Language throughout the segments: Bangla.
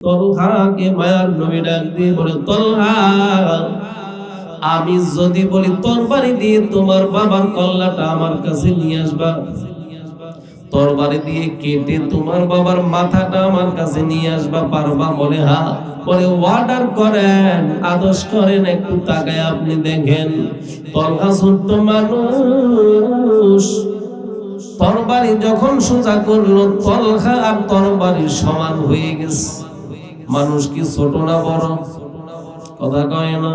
তলহাকে মায়ার নবী ডাক দিয়ে বলে, তলহা, আমি যদি বলি তরবারি দিয়ে তোমার বাবার কল্লাটা আমার কাছে নিয়ে আসবা, তরবারি দিয়ে কেটে তোমার বাবার মাথাটা আমার কাছে নিয়ে আসবা, পারবা? বলে হ্যাঁ। বলে অর্ডার করেন, আদেশ করেন। একটু তাকায় আপনি দেখেন, তলহা ছোট্ট মানুষ, তরবারি যখন সোজা করলো, তলহা আর তরবারির সমান হয়ে গেছে। মানুষ কি ছোট না বড়? কথা কয় না?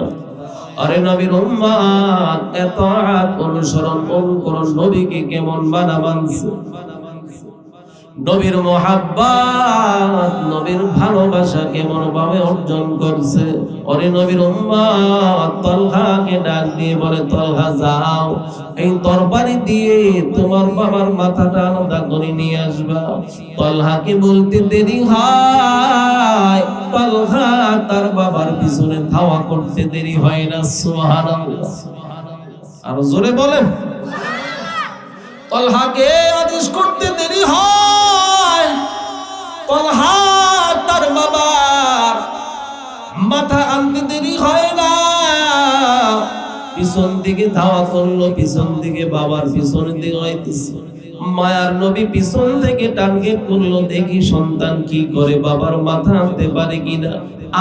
আরে নবীর উম্মত, এতাআত, অনুসরণ, অনুকরণ, নবীকে কেমন বানাবানছে, নবীর মুহাব্বত, নবীর ভালোবাসা কেমন ভাবে অর্জন করছে। ওরে নবীর উম্মত, তলহাকে ডাক দিয়ে বলে, তলহা যাও, এই তরবারি দিয়ে তোমার বাবার মাথাটা আলাদা করে নিয়ে আসবা। তলহাকে বলতে দেরি হয়, তলহা তার বাবার পিছনে ধাওয়া করতে দেরি হয় না। সুবহানাল্লাহ। আর জোরে বলেন। তলহাকে আদেশ করতে দেরি হয়, তলহা তার বাবার মাথা আনতে দেরি হয় না। পিছন দিকে ধাওয়া করলো, পিছন দিকে বাবার পিছনের দিকে হইতেছে। মায়ার নবী পিছন থেকে টার্গেট করলো, দেখি সন্তান কি করে, বাবার মাথা আনতে পারে কিনা,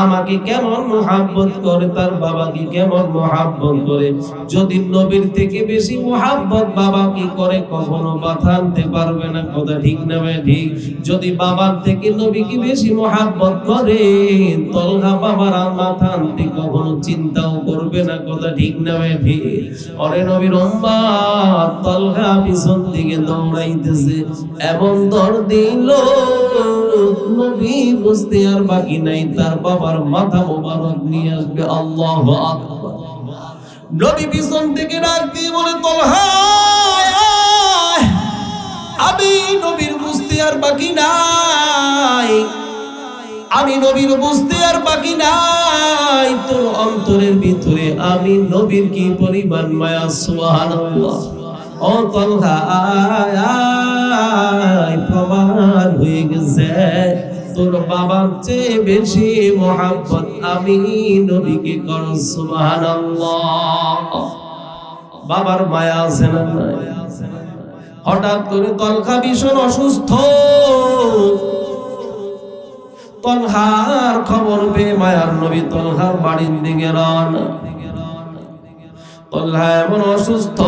আমাকে কেমন মুহাব্বত করে, তার বাবাকে কেমন মুহাব্বত করে। যদি নবীর থেকে বেশি মুহাব্বত বাবাকে করে, কখনো মাথা আনতে পারবে না। কথা ঠিক না ঠিক? যদি বাবার থেকে নবীকে বেশি মুহাব্বত করে, তলহা বাবার মাথা আনতে কখনো চিন্তাও করবে না। কথা ঠিক না ঠিক? ওরে নবীর উম্মত, তলহা পিছন দিকে দৌড়াইতেছে, এমন দৌড় দিল নবী বুঝতে আর বাকি নাই, তার বাবার মাথা মোবারক নিয়ে আসবে। আল্লাহু আকবার। নবী পিছন থেকে ডাক দিয়ে বলে, তলহা, আমি নবীর বুঝতে আর বাকি নাই, আমি নবীর বুঝতে আর বাকি নাই। তোর অন্তরের ভিতরে আমি নবীর কি পরিমাণ মায়া। সুবহানাল্লাহ। ও তলহা, প্রমাণ হয়ে গেছে, তোর বাবার চেয়ে বেশি মুহাব্বত আমি নবীকে কর। সুবহানাল্লাহ। বাবার মায়া আছে না নাই? হঠাৎ করে তলহা ভীষণ অসুস্থ। তলহার খবর পেয়ে মায়ার নবী তলহার বাড়ির দিকে রওনা। তলহা এমন অসুস্থ,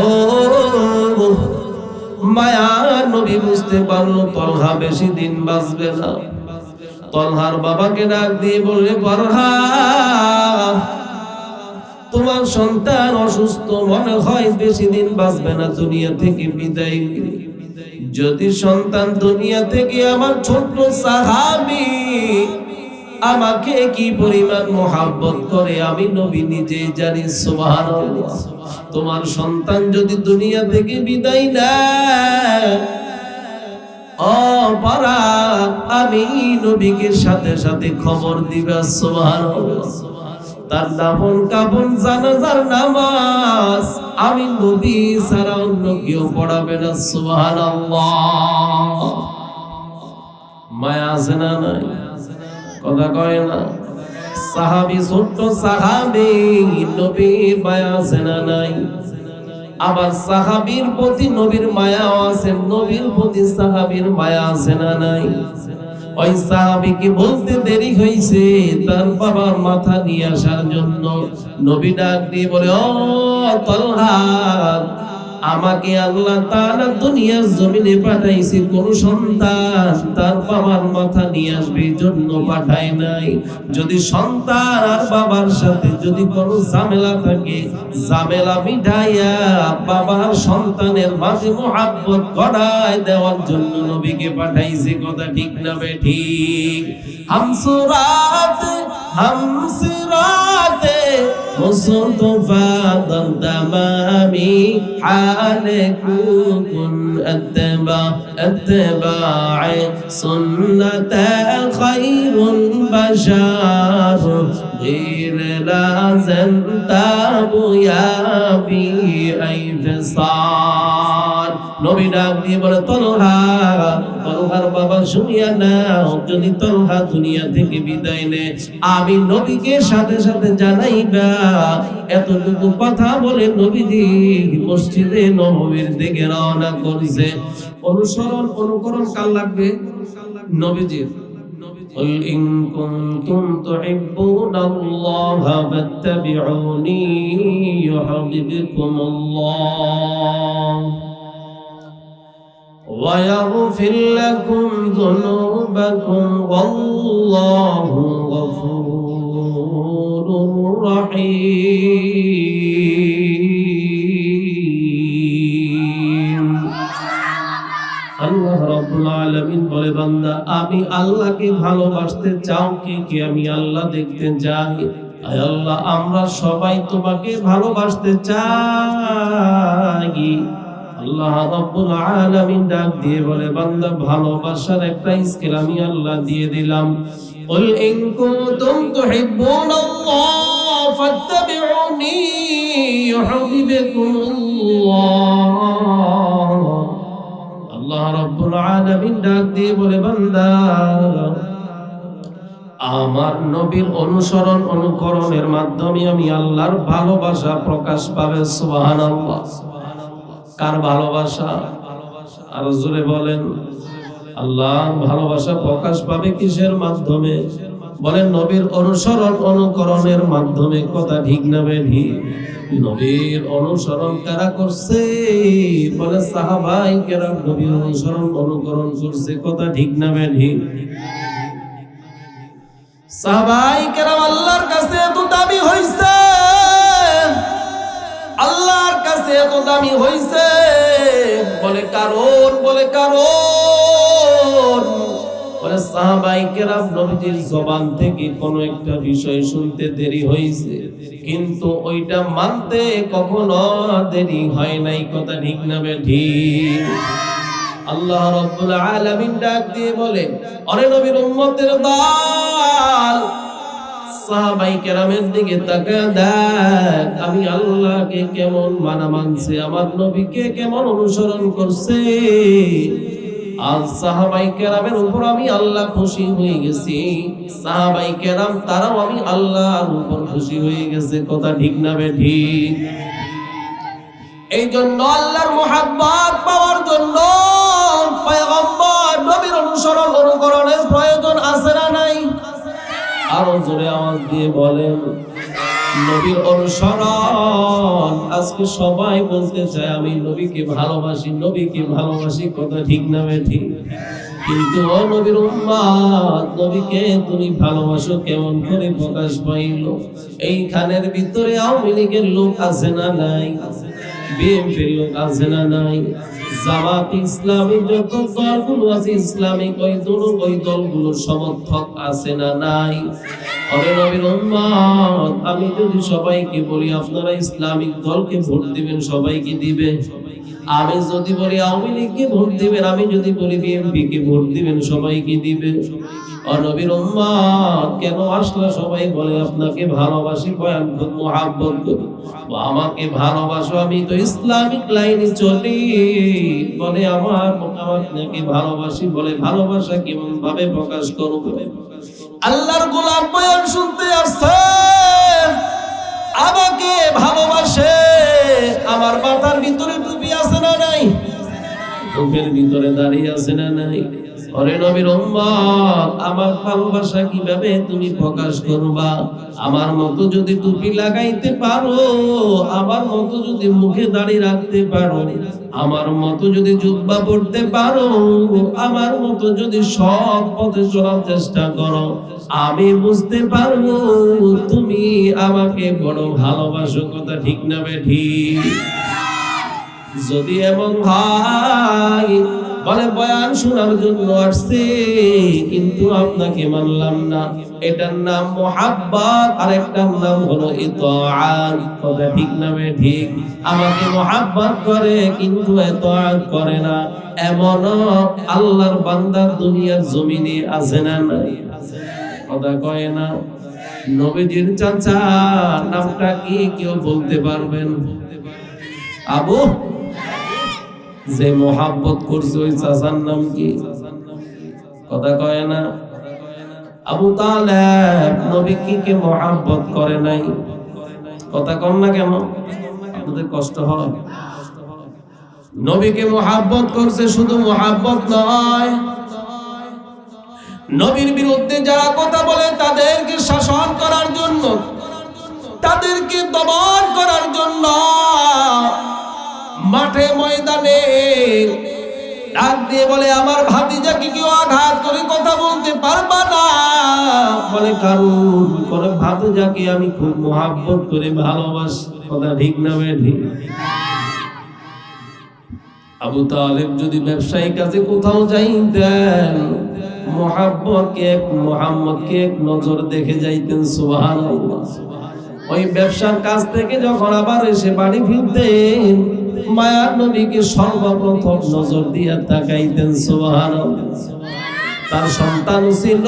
মায়ার নবী বুঝতে পারলো তলহা বেশি দিন বাঁচবে না। তলহার বাবাকে ডাক দিয়ে বললে, তলহা, তোমার সন্তান অসুস্থ, মনে হয় বেশি দিন বাঁচবে না, দুনিয়া থেকে বিদায় নিবে। যদি সন্তান দুনিয়া থেকে, আমার ছোট্ট সাহাবী আমাকে কি পরিমাণ মুহাব্বত করে আমি নবী নিজেই জানি। সুবহানাল্লাহ। তোমার সন্তান যদি দুনিয়া থেকে বিদায় নেয়, পারা আমি নবীকে সাথে সাথে খবর দিবা। সুবহানাল্লাহ। তার দাফন কাফন জানাজার নামাজ আমি নবী ছাড়া অন্য কেউ পড়াবে না। সুবহানাল্লাহ। মায়া আছে না নাই? কথা কয় না? সাহাবী, ছোট্ট সাহাবী, নবীর মায়া আছে না নাই? আবার সাহাবীর প্রতি নবীর মায়া আছে, নবীর প্রতি সাহাবীর মায়া আছে না নাই? ওই সাহাবীকে বলতে দেরি হয়েছে তার বাবার মাথা নিয়ে আসার জন্য। নবী ডাক দিয়ে বলে, ও তলহা, আমাকে আল্লাহ তাআলা দুনিয়ার জমিনে পাঠাইছে, কোন সন্তান তার বাবার মাথা নিয়ে আসবে জন্য পাঠায় নাই। যদি সন্তান আর বাবার সাথে যদি কোনো ঝামেলা থাকে, ঝামেলা মিটাইয়া বাবার সন্তানের মাঝে মুহাব্বত গড়ায় দেওয়ার জন্য নবীকে পাঠাইছে। কথা ঠিক না ঠিক? হামসিরাতে মুস্তফা দমদামি হালে কুন আত্তবা'আ সুন্নাত খায়রুল বাশার غير لازم تابو يا بي أي فصال। নবী ডাক দিয়ে বলে, তলহা, তলহার বাবা শুনিয়া নাও, যদি তলহা দুনিয়া থেকে বিদায় নেয় আমি নবীকে সাথে সাথে জানাইবা। এতটুকু কথা বলে নবীজি মসজিদে নববীর দিকে রওনা করছে। অনুকরণ কার লাগবে? নবীজির। قل إن كنتم تحبون الله فاتبعوني يحببكم الله ويغفر لكم ذنوبكم والله غفور رحيم। আল্লাহ রাব্বুল আলামিন বলে, বান্দা আমি আল্লাহকে ভালোবাসতে চাও কি আমি আল্লাহ দেখতে চাই? আয় আল্লাহ, আমরা সবাই তোমাকে ভালোবাসতে চাই। আল্লাহ রাব্বুল আলামিন ডাক দিয়ে বলে, বান্দা ভালোবাসার একটা স্কেল আমি আল্লাহ দিয়ে দিলাম। قل إن كنتم تحبون الله فاتبعوني يحببكم الله। আল্লাহ রাব্বুল আলামিন ডাক দিয়ে বলে, বান্দা আমার নবীর অনুকরণের মাধ্যমে আমি আল্লাহর ভালোবাসা প্রকাশ পাবে। সুবহানাল্লাহ। কার ভালোবাসা? আর জোরে বলেন। আল্লাহ ভালোবাসা প্রকাশ পাবে কিসের মাধ্যমে? বলেন নবীর অনুকরণের মাধ্যমে। কথা ঠিক না বেঠিক? নবীর অনুসরণ কারা করছে? বলে সাহাবাই কেরাম নবীর অনুকরণ করছে। কথা ঠিক না বেঠিক? সাহাবাই কেরাম আল্লাহর কাছে এত দামি হইছে, আল্লাহর কাছে এত দামি হইছে। বলে কারণ বলে সাহাবাই কেরাম নবীজির জবান থেকে কোনো একটা বিষয় শুনতে দেরি হয়েছে, কিন্তু ওইটা মানতে কখনো দেরি হয় নাই। কথা ঠিক না বেঠিক? আল্লাহ রাব্বুল আলামিন ডাক দিয়ে বলে, আরে নবীর উম্মতের দল, সাহাবাই কেরামের দিকে তাকায় দেখ আমি আল্লাহকে কেমন মানছে, আমার নবীকে কেমন অনুসরণ করছে। আর সাহাবাই কেরামের উপর আমি আল্লাহ খুশি হয়ে গেছি। সাহাবাই কেরাম তারাও আমি আল্লাহর উপর খুশি হয়ে গেছে। কথা ঠিক না বেঠিক? এই জন্য আল্লাহর মুহাব্বত পাওয়ার জন্য পয়গম্বর নবীর অনুকরণের প্রয়োজন আছে না নাই? আরো জোরে আওয়াজ দিয়ে বলেন নবীর অনুসরণ। আজকে সবাই বলতে চায় আমি নবীকে ভালোবাসি। কথা ঠিক না বেঠিক? কিন্তু ও নবীর উম্মত, নবীকে তুমি ভালোবাসো কেমন করে প্রকাশ পাইল? এইখানের ভিতরে আওয়ামী লীগের লোক আছে না নাই? বিএনপির লোক আছে না নাই? জামাত ইসলামী যত দলগুলো আছে ইসলামিক ওই দলগুলোর সমর্থক আছে না নাই? আরে নবীর উম্মত, আমি যদি সবাইকে বলি আপনারা ইসলামিক দলকে ভোট দিবেন, সবাইকে দিবে? আমি যদি বলি আওয়ামী লীগকে ভোট দিবেন, আমি যদি বলি বিএনপি কে ভোট দিবেন, সবাইকে দিবে? ও নবীর উম্মত, কেন আসলে সবাই বলে আপনাকে ভালোবাসি, বয়ান খুব মহব্বত করি, আমাকে ভালোবাসো, আমি তো ইসলামিক লাইনে চলি। বলে আমার আপনাকে ভালোবাসি। বলে ভালোবাসা কেমন ভাবে প্রকাশ করব? আল্লাহর গোলাম বয়ান শুনতে আসছে, আমাকে ভালোবাসে। আমার মাথার ভিতরে টুপি আছে না নাই? বুকের ভিতরে দাঁড়িয়ে আছে না নাই? ওরে নবীর উম্মত, আমার ভালোবাসা কিভাবে তুমি প্রকাশ করবা? আমার মতো যদি টুপি লাগাইতে পারো, আমার মতো যদি মুখে দাড়ি রাখতে পারো, আমার মতো যদি জুব্বা পড়তে পারো, আমার মতো যদি সৎ পথে চলার চেষ্টা করো, আমি বুঝতে পারবো তুমি আমাকে বড় ভালোবাসো। কথা ঠিক না বেঠিক? যদি এমন ভাই বলে বয়ান শোনার জন্য আসছে কিন্তু আপনাকে মানলাম না, এটার নাম মুহাব্বত, আর একটার নাম হলো ইতাআত। কথা ঠিক না বেঠিক? আমাকে মুহাব্বত করে কিন্তু ইতাআত করে না, এমন আল্লাহর বান্দা দুনিয়ার জমিনে আছে না নাই? কথা কয় না? নবীজির চাচা নামটা কি কেউ বলতে পারবেন? আবু যে মোহাব্বত করছে ওই চাচার নাম কি? কথা কয় না। আবু তালেব নবীকে কে মহব্বত করে নাই? কথা কম না কেন? আপনাদের কষ্ট হয়? নবীকে মহব্বত করছে, শুধু মহব্বত নয়, নবীর বিরুদ্ধে যারা কথা বলে তাদেরকে শাসন করার জন্য, তাদেরকে দমন করার জন্য মাঠে ময়দানে ডাক দিয়ে বলে, আমার ভাতিজাকে কেউ আঘাত করে কথা বলতে পারবা না। বলে, কারণ করে ভাতিজাকে আমি খুব মহব্বত করে ভালোবাসি। কথা ঠিক না ঠিক? আবু তালেব যদি ব্যবসায়ী কাজে কোথাও যাইতেন, মুহাম্মদকে এক নজর দেখে যাইতেন। সুবহানাল্লাহ। ওই ব্যবসার কাজ থেকে যখন আবার এসে বাড়ি ফিরতেন, মায়ার নবীকে সর্বপ্রথম নজর দিয়ে তাকাইতেন। সুবহানাল্লাহ। তার সন্তান ছিল,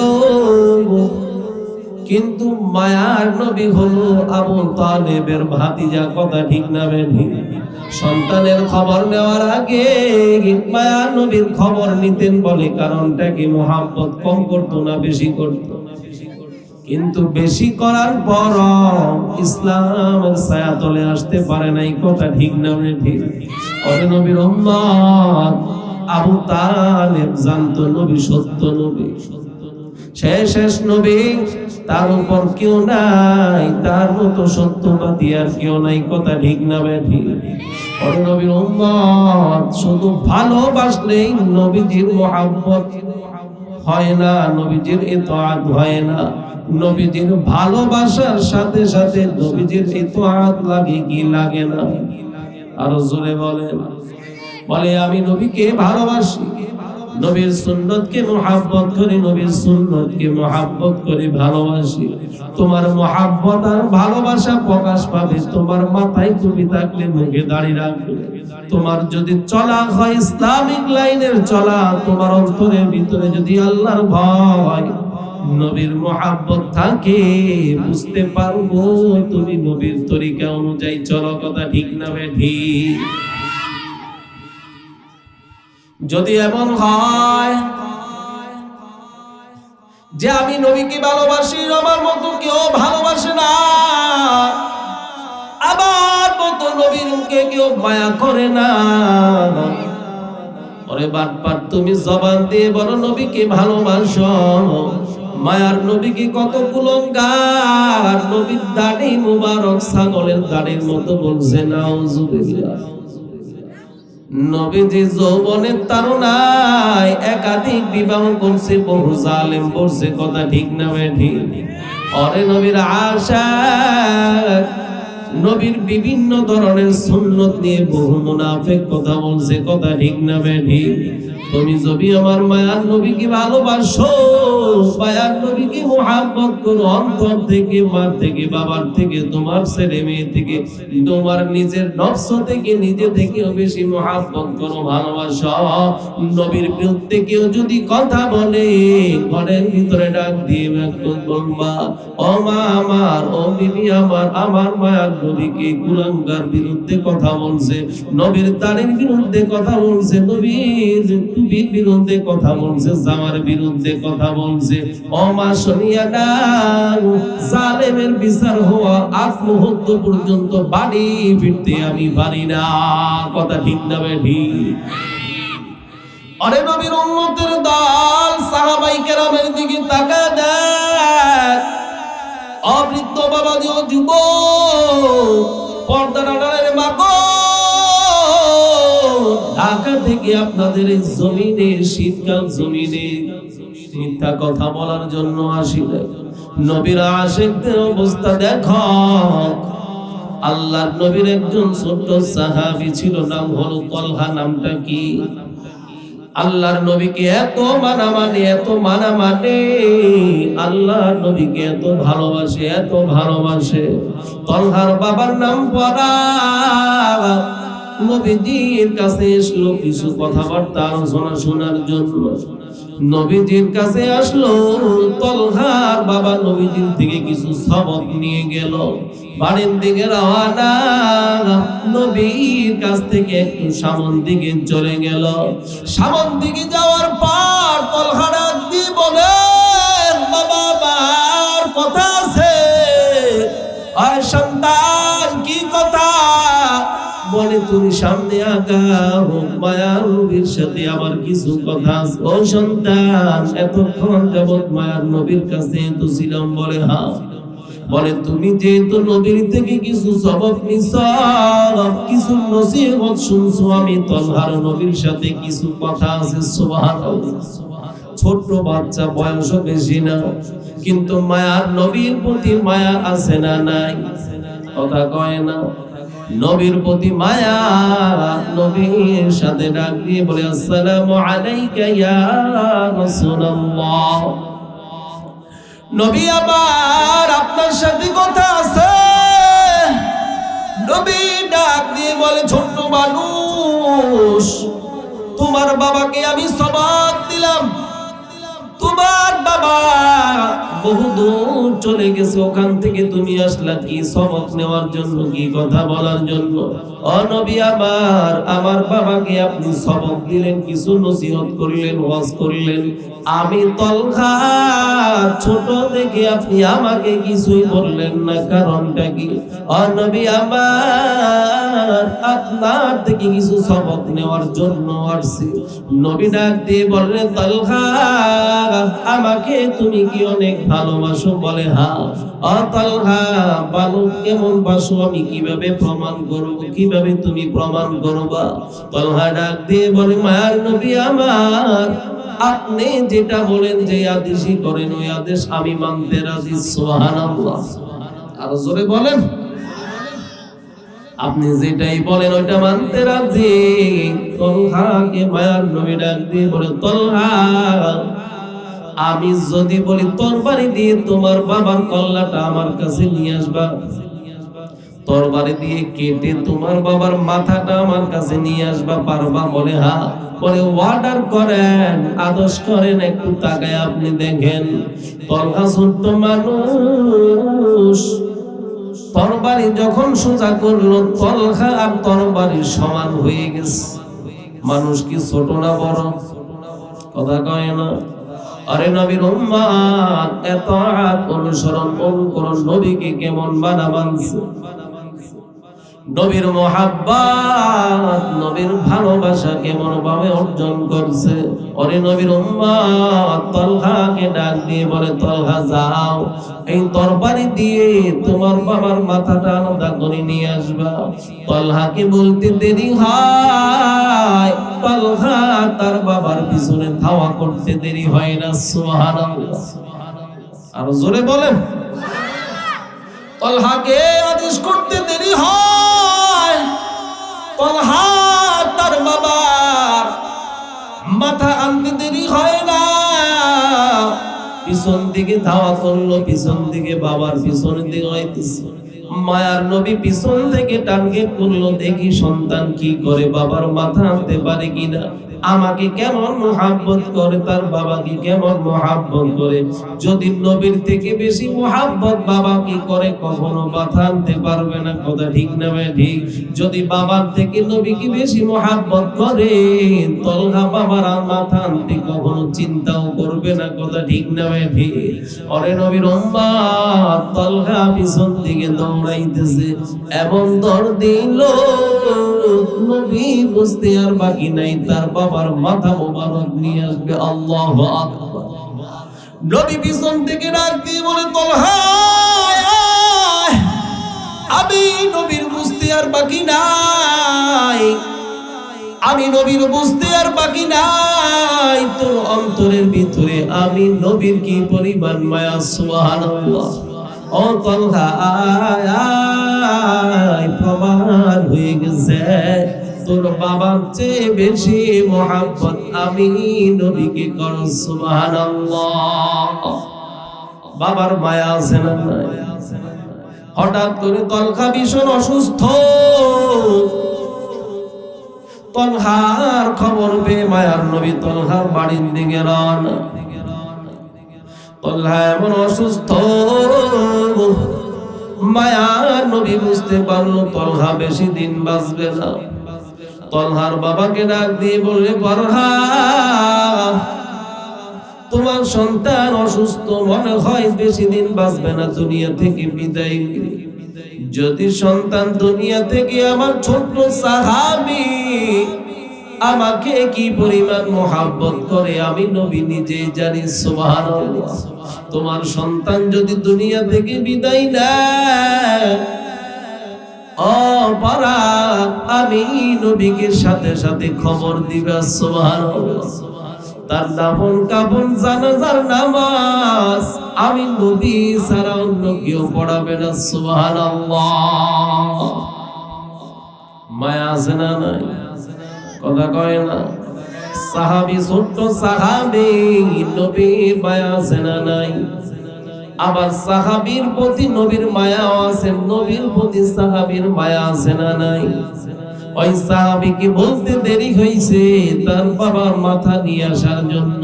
কিন্তু মায়ার নবী হলো আবু তালেবের ভাতিজা। কথা ঠিক না ঠিক? সন্তানের খবর নেওয়ার আগে মায়ার নবীর খবর নিতেন। বলে, কারণটা কি? মুহাব্বত কম করতো না বেশি করতো? কিন্তু বেশি করার পর ইসলামের ছায়া তলে আসতে পারে নাই। কথা ঠিক না ঠিক? ওরে নবীর উম্মত আবু তালেব জানতো নবী সত্য নবী, শেষ নবী, তার উপর কেউ নাই, তার মতো সত্যবাদী আর কেউ নাই। কথা ঠিক না ঠিক? ওরে নবীর উম্মত শুধু ভালোবাসলেই নবীজির মুহাব্বত হয় না, নবীজির ইতাআত হয় না। নবীজির ভালোবাসার সাথে সাথে নবীজির ইতাআত লাগে কি লাগে না? আর জোরে বলেন। বলে, আমি নবীকে ভালোবাসি, নবীর সুন্নতকে মুহাব্বত করি, নবীর সুন্নতকে মুহাব্বত করে ভালোবাসি। তোমার মুহাব্বত আর ভালোবাসা প্রকাশ পাবে তোমার মাথায় টুপি থাকলে, মুখে দাড়ি রাখলে। তোমার যদি চলা হয় ইসলামিক লাইনের চলা, তোমার অন্তরের ভিতরে যদি আল্লাহর ভয়, নবীর মুহাব্বত থাকে, বুঝতে পারবো তুমি নবীর তরিকা অনুযায়ী চলো। কথা ঠিক না ঠিক? যদি এমন হয় যে আমি নবীকে ভালোবাসি, আমার মতো কেউ ভালোবাসে না, আমার মতো নবীর মুখে কেউ মায়া করে না, ওরে বাটপার, তুমি জবান দিয়ে বলো নবীকে ভালোবাসো, মায়ার নবীকে কত কুলঙ্গার, নবীর দাড়ি মুবারক ছাগলের দাড়ির মতো বলছে নাউজুবিল্লাহ। নবীজি যৌবনের তারুণায় একাধিক বিবাহ করছে, বহু জালেম করছে। কথা ঠিক না ঠিক? ওরে নবীর আশাক, নবীর বিভিন্ন ধরনের সুন্নত নিয়ে বহু মুনাফিক কথা বলছে। কথা ঠিক না ঠিক? তুমি যদি আমার মায়ার নবীকে ভালোবাসো, মায়ার নবীকে মুহাব্বত করো অন্তর থেকে, মা থেকে, বাবার থেকে, তোমার ছেলে মেয়ে থেকে, তোমার নিজের নফস থেকে, নিজে থেকেও বেশি মুহাব্বত করো, ভালোবাসো। নবীর বিরুদ্ধে কেউ যদি কথা বলে, ঘরের ভিতরে ডাক দিয়ে বলবা, ও মা আমার, ও বিবি আমার, আমার মায়ার নবীকে কুলাঙ্গার বিরুদ্ধে কথা বলছে, নবীর দাড়ির বিরুদ্ধে কথা বলছে, নবীর টুপির বিরুদ্ধে কথা বলছে, জামার বিরুদ্ধে কথা বলছে। ও মা শুনিয়া দাও, জালেমের বিচার হওয়া আজ মুহূর্ত পর্যন্ত বাড়ি ফিরতে আমি পারি না। কথা ঠিক না ঠিক? আরে নবীর উম্মতের দল সাহাবায়ে কেরামের দিকে তাকায় দেখ, অবৃদ্ধ বাবাজি ও যুবক, পর্দার আড়ালের মা গো, ঢাকা থেকে আপনাদের এই জমিনে, শীতকাল জমিনে মিথ্যা কথা বলার জন্য আসিলে নবীর আশিকদের অবস্থা দেখো। আল্লাহর নবীর একজন ছোট সাহাবী ছিল, নাম হলো তলহা। নামটা কি? আল্লাহর নবীকে এত মানা মানে, এত মানা মানে, আল্লাহর নবীকে এত ভালোবাসে, এত ভালোবাসে। তলহার বাবার নাম পরা নবীজির কাছে আসলো কিছু কথাবার্তা আলোচনা শোনার জন্য। নবীজির কাছে আসলো তলহার বাবা, নবীজির থেকে কিছু সবক নিয়ে গেল, বাড়ির দিকে রওনা। নবীর কাছ থেকে একটু সামন দিকে চলে গেল। সামন দিকে যাওয়ার পর তলহা কথা আছে? আর সন্তান কি কথা? বলে তুমি সামনে আগাও, মায়ার নবীর সাথে আমার কিছু কথা আছে। ও সন্তান, এতক্ষণ যাবত মায়ার নবীর কাছে তো ছিলাম। বলে হ্যাঁ। বলে তুমি যেহেতু নবীর থেকে কিছু সবক নিছো, কিছু নসিহত শুনছো, আমি তলহার নবীর সাথে কিছু কথা আছে। সুবহানাল্লাহ। ছোট বাচ্চা, বয়স বেশি না, কিন্তু মায়ার নবীর প্রতি মায়া আছে না নাই? কথা কয় না? নবীর প্রতি মায়া। নবীর সাথে ডাক দিয়ে বলে আসসালামু আলাইকা ইয়া রাসূলুল্লাহ। নবী আমার আপনার সাথে কথা আছে। নবী ডাক দিয়ে বলে ছোট্ট মানুষ, তোমার বাবাকে আমি সবক দিলাম। তোমার বাবা বহুদূর চলে গেছে, ওখান থেকে তুমি আসলা কি সবক নেওয়ার জন্য, কি কথা বলার জন্য? ও নবী আমার, আমার বাবাকে আপনি সবক দিলেন, কিছু নসিহত করলেন, ওয়াজ করলেন। আমি তলহা ছোট থেকে আপনি আমাকে কিছুই বললেন না, কারণটা কি? ও নবী আমার, আপনার থেকে কিছু সবক নেওয়ার জন্য আসছি। নবী ডাক দিয়ে বললেন তলহা, আমাকে তুমি কি অনেক ভালোবাসো? বলে হ্যাঁ। ও তলহা, ভালো কেমন বাসো আমি কিভাবে প্রমাণ করব? কিভাবে তুমি প্রমাণ করবা? তলহা ডাক দিয়ে বলে মায়ার নবী আমার, আপনি যেটা বলেন, যে আদেশই করেন, ওই আদেশ আমি মানতে রাজি। সুবহানাল্লাহ। আর জোরে বলেন। আপনি যেটাই বলেন ওইটা মানতে রাজি। তলহাকে মায়ার নবী ডাক দিয়ে বলে তলহা, আমি যদি বলি তরবারি দিয়ে তোমার বাবার কল্লাটা আমার কাছে নিয়ে আসবা, তরবারি দিয়ে কেটে তোমার বাবার মাথাটা আমার কাছে নিয়ে আসবা, পারবা? বলে হ্যাঁ। বলে অর্ডার করেন, আদেশ করেন। একটু তাকায় আপনি দেখেন, তলহা ছোট্ট মানুষ, তরবারি যখন সোজা করলো, তলহা আর তরবারি সমান হয়ে গেছে। মানুষ কি ছোট না বড়? কথা কয় না? আরে নবীর উম্মত, এতাআত অনুসরণ অনুকরণ নবীকে কেমন বানাবানছে, নবীর মুহাব্বত, নবীর ভালোবাসা কেমন ভাবে অর্জন করছে। ওরে নবীর উম্মত, তলহাকে ডাক দিয়ে বলে তলহা যাও, এই তরবারি দিয়ে তোমার বাবার মাথাটা আলাদা করে নিয়ে আসবা। তলহাকে বলতে দেরি হয়, তলহা তার বাবার পিছনে ধাওয়া করতে দেরি হয় না। সুবহানাল্লাহ। আর জোরে বলেন। তলহাকে আদেশ করতে দেরি হয়, তলহা তার বাবার মাথা আনতে দেরি হয় না। পিছন দিকে ধাওয়া করলো, পিছন দিকে বাবার পিছনের দিকে হইতেছে। মায়ার নবী পিছন থেকে টার্গেট করলো, দেখি সন্তান কি করে, বাবার মাথা আনতে পারে কিনা, আমাকে কেমন মুহাব্বত করে, তার বাবাকে কেমন মুহাব্বত করে। যদি নবীর থেকে বেশি মুহাব্বত বাবাকে করে, কখনো মাথা আনতে পারবে না। কথা ঠিক না ভাই? ঠিক। যদি বাবার থেকে নবীকে বেশি মুহাব্বত করে, তলহা বাবার মাথা আনতে কখনো চিন্তাও করবে না। কথা ঠিক না ভাই? ঠিক। ওরে নবীর উম্মত, তলহা পিছন দিকে দৌড়াইতেছে, এমন দৌড় দিল নবী বুঝতে আর বাকি নাই, তার বাবার মাথা মোবারক নিয়ে আসবে। আল্লাহু আকবার। নবী পিছন থেকে ডাক দিয়ে বলে তলহা, আমি নবীর বুঝতে আর বাকি নাই, আমি নবীর বুঝতে আর বাকি নাই। তোর অন্তরের ভিতরে আমি নবীর কি পরিমাণ মায়া। সুবহানাল্লাহ। ও তলহা প্রমাণ হয়ে গেছে, তোর বাবার চেয়ে বেশি মুহাব্বত আমি নবীকে করো। সুবহানাল্লাহ। বাবার মায়া আছে না নাই? হঠাৎ করে তলহা ভীষণ অসুস্থ। তলহার খবর পেয়ে মায়ার নবী তলহার বাড়ির দিকে রওনা। তলহা এমন অসুস্থ, মায়ার নবী বুঝতে পারলো তলহা বেশি দিন বাঁচবে না। তলহার বাবাকে ডাক দিয়ে বলে, তলহা তোমার সন্তান অসুস্থ, মনে হয় বেশি দিন বাঁচবে না, দুনিয়া থেকে বিদায় নিবে। যদি সন্তান দুনিয়া থেকে, আমার ছোট্ট সাহাবী আমাকে কি পরিমাণ মোহাব্বত করে আমি নবী নিজে জানি। সুবহানাল্লাহ। তোমার সন্তান যদি দুনিয়া থেকে বিদায় নেয়, ও পারা, আমি নবীকে সাথে সাথে খবর দিবা। সুবহানাল্লাহ। তার দাফন কাফন জানাজার নামাজ আমি নবী ছাড়া অন্য কেউ পড়াবে না। সুবহানাল্লাহ। মায়া আছে না নাই? কথা কয় না? সাহাবী, ছোট্ট সাহাবী, নবীর মায়া আছে না নাই? আবার সাহাবীর প্রতি নবীর মায়া আছে, নবীর প্রতি সাহাবীর মায়া আছে না নাই? ওই সাহাবীকে বলতে দেরি হয়েছে, তার বাবার মাথা নিয়ে আসার জন্য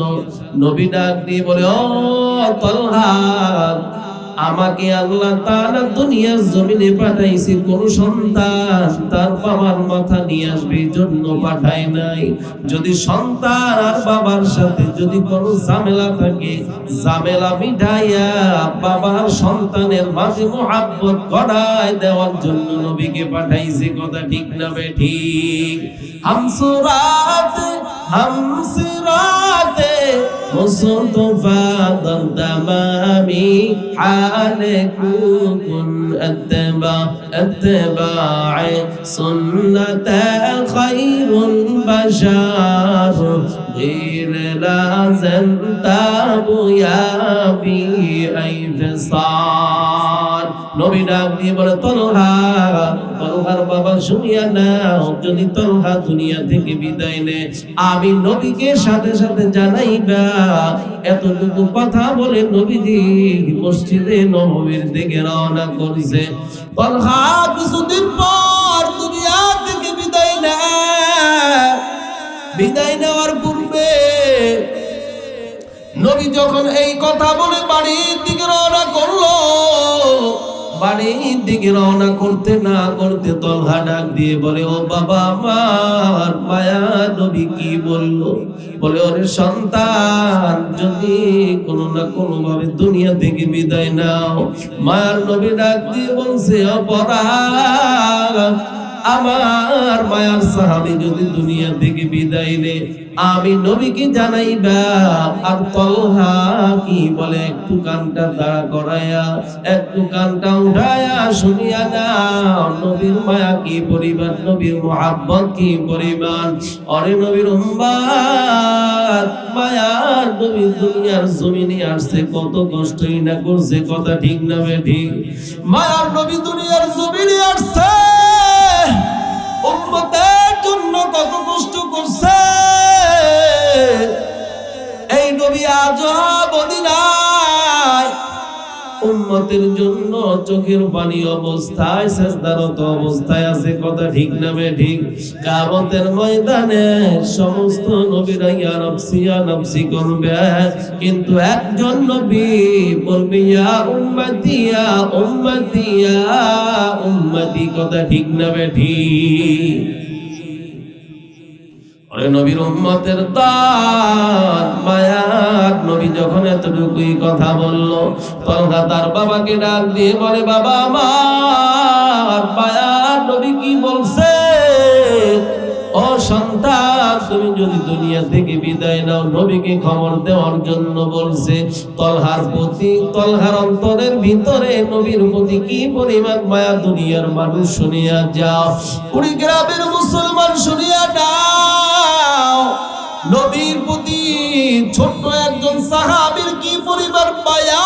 নবী ডাক দিয়ে বলে, ও তালহা, আমাকে আল্লাহ তাআলা দুনিয়ার জমিনে পাঠাইছে, কোন সন্তান তার বাবার মাথা নিয়ে আসবে জন্য পাঠায় নাই। যদি সন্তান আর বাবার সাথে যদি কোনো ঝামেলা থাকে, ঝামেলা মিটাইয়া বাবার সন্তানের মাঝে মুহাব্বত করায় দেওয়ার জন্য নবীকে পাঠাইছে। কথা ঠিক না বেঠিক? হামসিরাতে মুস্তফা দরদামামি হালে কুন আত্তবা'আ সুন্নাতে খায়রুল বাশার غير لازم تابو يا بي أي فصال। নবী ডাক দিয়ে বলে, তলহা, তলহার বাবা শুনিয়া নাও, যদি তলহা দুনিয়া থেকে বিদায় নেয়, আমি নবীকে সাথে সাথে জানাইবা। এতটুকু কথা বলে নবীজি মসজিদে নববীর দিকে রওনা করছে। তলহা কিছুদিন পর দুনিয়া থেকে বিদায় নেয়। বিদায় নেওয়ার পূর্বে নবী যখন এই কথা বলে বাড়ির দিকে রওনা করলো, বাড়ির দিকে রওনা করতে না করতে তলহা ডাক দিয়ে বলে, ও বাবা আমার, মায়া নবী কি বললো? বলে, ওরে সন্তান, যদি কোনো না কোনো ভাবে দুনিয়া থেকে বিদায় নাও। মায়ার নবী ডাক দিয়ে বলছে, অপরাধ, আমার মায়ার সাহাবী যদি দুনিয়া থেকে বিদায় নে, আমি নবীকে জানাইবা। আর তলহা কি বলে, একটু কানটা দাঁড়া করায়া, একটু কানটা উঠায়া শুনিয়া নাও, নবীর মায়া কি পরিমাণ, নবীর মুহাব্বত কি পরিমাণ। অরে নবীর উম্মত, মায়ার নবী দুনিয়ার জমিনে আসছে, কত কষ্টই না করছে। কথা ঠিক না বেঠিক? মায়ার নবী দুনিয়ার জমিনে আসছে, উম্মতের জন্য কত কষ্ট করছে। এই নবী আজও বলি নাই, উম্মতের জন্য চোখের পানি অবস্থায় সিজদারত অবস্থায় আছে। কথা ঠিক না বেঠিক? কিয়ামতের ময়দানে সমস্ত নবীরা ইয়া নফসি করবে, কিন্তু একজন নবী বলবে, ইয়া উম্মতি ইয়া উম্মতি ইয়া উম্মতি। কথা ঠিক না বেঠিক? নবীর উম্মতের দান, মায়ার নবী যখন এতটুকুই কথা বলল, তলহা তার বাবাকে ডাক দিয়ে বলে, বাবা আমার, মায়ার নবী কি বলছে? ও সন্তান, তুমি যদি দুনিয়া থেকে বিদায় নাও, নবীকে খবর দেওয়ার জন্য বলছে। তলহার প্রতি, তলহার অন্তরের ভিতরে নবীর প্রতি কি পরিমাণ মায়া, দুনিয়ার মানুষ শুনিয়া যাও, কুড়িগ্রামের মুসলমান শুনিয়া যাও, নবীর প্রতি ছোট্ট একজন সাহাবীর কি পরিমাণ মায়া,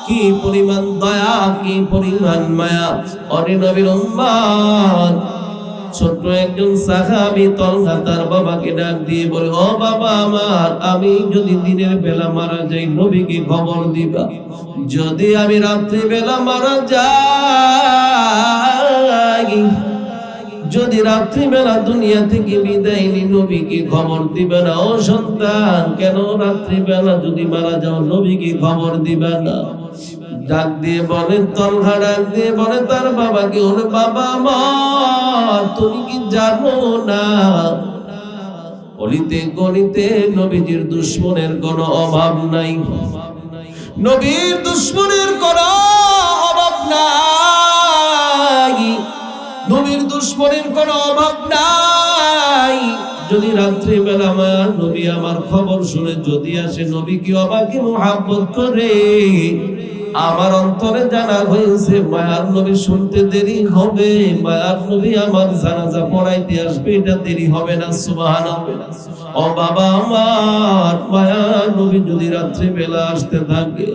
কি পরিমাণ দয়া, কি পরিমাণ মায়া। অরে নবীর উম্মত, ছোট্ট একজন সাহাবী তলহা তার বাবাকে ডাক দিয়ে বলে, ও বাবা আমার, আমি যদি দিনের বেলা মারা যাই, নবীকে খবর দিবা। যদি আমি রাত্রি বেলা মারা যাই, যদি রাত্রি বেলা দুনিয়া থেকে বিদায় নি, নবীকে খবর দিবে না। ও সন্তান, কেন রাত্রি বেলা যদি মারা যাও, নবীকে খবর দিবে না? ডাক দিয়ে বলে, তলহা ডাক দিয়ে বলে তার বাবাকে, ওরে বাবা আমার, তুমি কি জানো না অলিতে গলিতে নবীজির দুশমনের কোনো অভাব নাই, নবীর দুশমনের কোনো অভাব নাই, নবীর দুশমনের কোনো অভাব নাই। যদি রাত্রি বেলা মায়ার নবী আমার খবর শুনে যদি আসে, নবী কি আমাকে মুহাব্বত করে, আমার অন্তরে জানা হয়েছে মায়ার নবী শুনতে দেরি হবে, মায়ার নবী আমার জানাজা পড়াইতে আসবে, এটা দেরি হবে না। সুবহানাল্লাহ। ও বাবা আমার, মায়ার নবী যদি রাত্রি বেলা আসতে থাকে,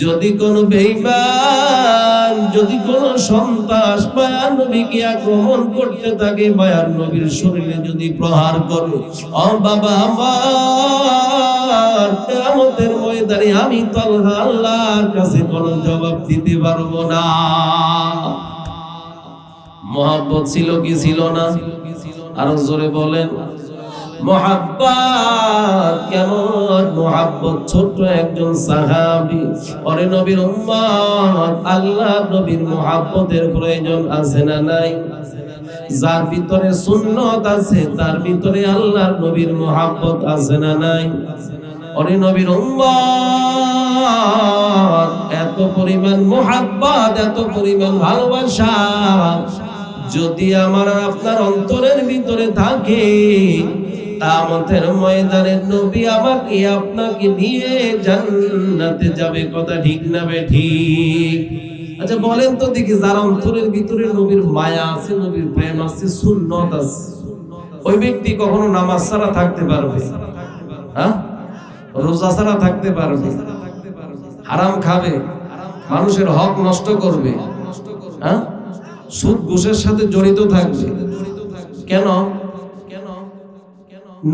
যদি কোনো বেঈমান, যদি কোনো সন্ত্রাস মায়ার নবীকে আক্রমণ করতে থাকে, মায়ার নবীর শরীরে যদি প্রহার করে, ও বাবা আমার, কিয়ামতের ময়দানে আমি তালহা আল্লাহর কাছে কোনো জবাব দিতে পারবো না। মুহাব্বত ছিল কি ছিল না? আরো জোরে বলেন। মুহাব্বত কেমন? মুহাব্বত ছোট্ট একজন সাহাবী, ওরে নবীর উম্মত, আল্লাহর নবীর মুহাব্বতের প্রয়োজন আছে না নাই? যার ভিতরে সুন্নত আছে তার ভিতরে আল্লাহর নবীর মুহাব্বত আছে না নাই? ওরে নবীর উম্মত, এত পরিমাণ মুহাব্বত, এত পরিমাণ ভালোবাসা যদি আমার আপনার অন্তরের ভিতরে থাকে, কিয়ামতের ময়দানে নবী আমাকে আপনাকে নিয়ে জান্নাতে যাবে। কথা ঠিক না বেঠিক? আচ্ছা বলেন তো দেখি, যার অন্তরের ভিতরে নবীর মায়া আছে, নবীর প্রেম আছে, সুন্নত আছে, ওই ব্যক্তি কখনো নামাজ ছাড়া থাকতে পারবে? হ্যাঁ? রোজা ছাড়া থাকতে পারবে? হারাম খাবে? মানুষের হক নষ্ট করবে? হ্যাঁ? সুদ ঘুষের সাথে জড়িত থাকবে? কেন?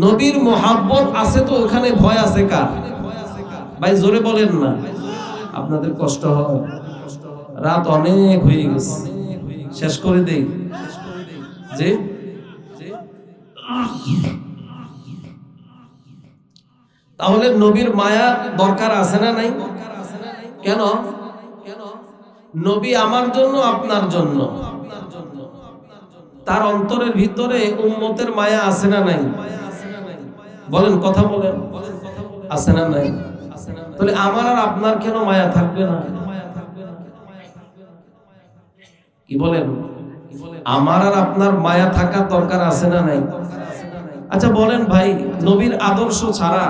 নবীর মুহাব্বত আছে তো ওখানে ভয় আছে কার? ভাই জোরে বলেন না, আপনাদের কষ্ট হয়। রাত অনেক হয়ে গেছে, শেষ করে দেই। যে তাহলে নবীর মায়া দরকার আছে না নাই? কেন? নবী আমার জন্য, আপনার জন্য। তার অন্তরের ভিতরে উম্মতের মায়া আছে না নাই? বলেন, কথা বলেন, আছে না নাই? তাহলে আমার আর আপনার কেন মায়া থাকবে না? কি বলেন? আমার আর আপনার মায়া থাকা দরকার আছে না নাই? আচ্ছা বলেন ভাই, নবীর আদর্শ ছাড়া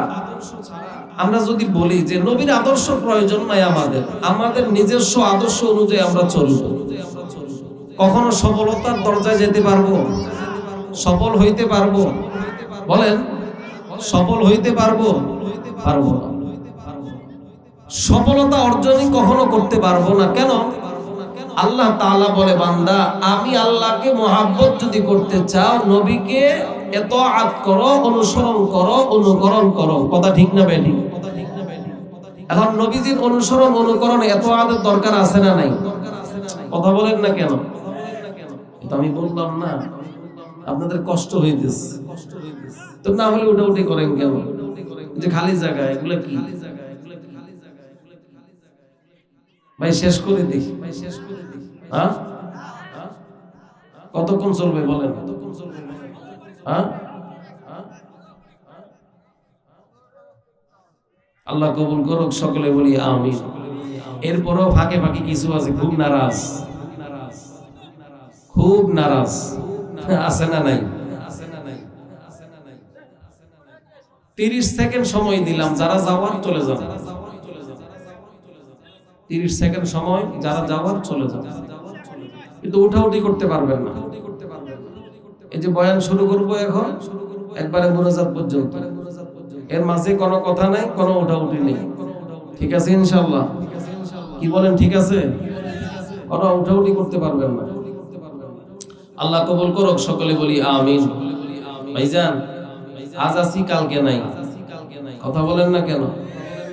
আমরা যদি বলি যে নবীর আদর্শ প্রয়োজন নাই আমাদের, আমাদের নিজস্ব আদর্শ অনুযায়ী আমরা চলব, কখনো সফলতার দরজায় যেতে পারবো? সফল হইতে পারবো? বলেন, সফল হইতে পারবো? পারবো না। সফলতা অর্জনই কখনো করতে পারবো না। কেন? আল্লাহ তাআলা বলে, বান্দা আমি আল্লাহকে মুহাব্বত যদি করতে চাও, নবীকে ইতাআত করো, অনুসরণ করো, অনুকরণ করো। কথা ঠিক না বেঠিক? এখন নবীজির অনুসরণ, অনুকরণ, ইতাআতের দরকার আছে না নাই? কথা বলেন না কেন? এটা আমি বললাম না, আপনাদের কষ্ট হইতেছে তো, না হলে উঠাউঠি করেন কেন? যে খালি জায়গা, এগুলা কি? ভাই শেষ করে দিই। হ্যাঁ, কতক্ষণ চলবে বলেন? হ্যাঁ, আল্লাহ কবুল করুক, সকলে বলি আমিন। এরপরও ফাঁকে ফাঁকে কিছু আছে খুব নারাজ, খুব নারাজ আছে না নাই? 30 সেকেন্ড সময় দিলাম, যারা যাওয়ার চলে যান। 30 সেকেন্ড সময়, যারা যাওয়ার চলে যান, কিন্তু উঠাউঠি করতে পারবেন না। এই যে বয়ান শুরু করব এখন, একবারে মুনাজাত পর্যন্ত, এর মাঝে কোনো কথা নাই, কোনো উঠাউঠি নেই। ঠিক আছে ইনশাআল্লাহ? কি বলেন, ঠিক আছে? কোনো উঠাউঠি করতে পারবেন না। আল্লাহ কবুল করুক, সকলে বলি আমিন। ভাইজান, আজ আছি কালকে নাই। কথা বলেন না কেন?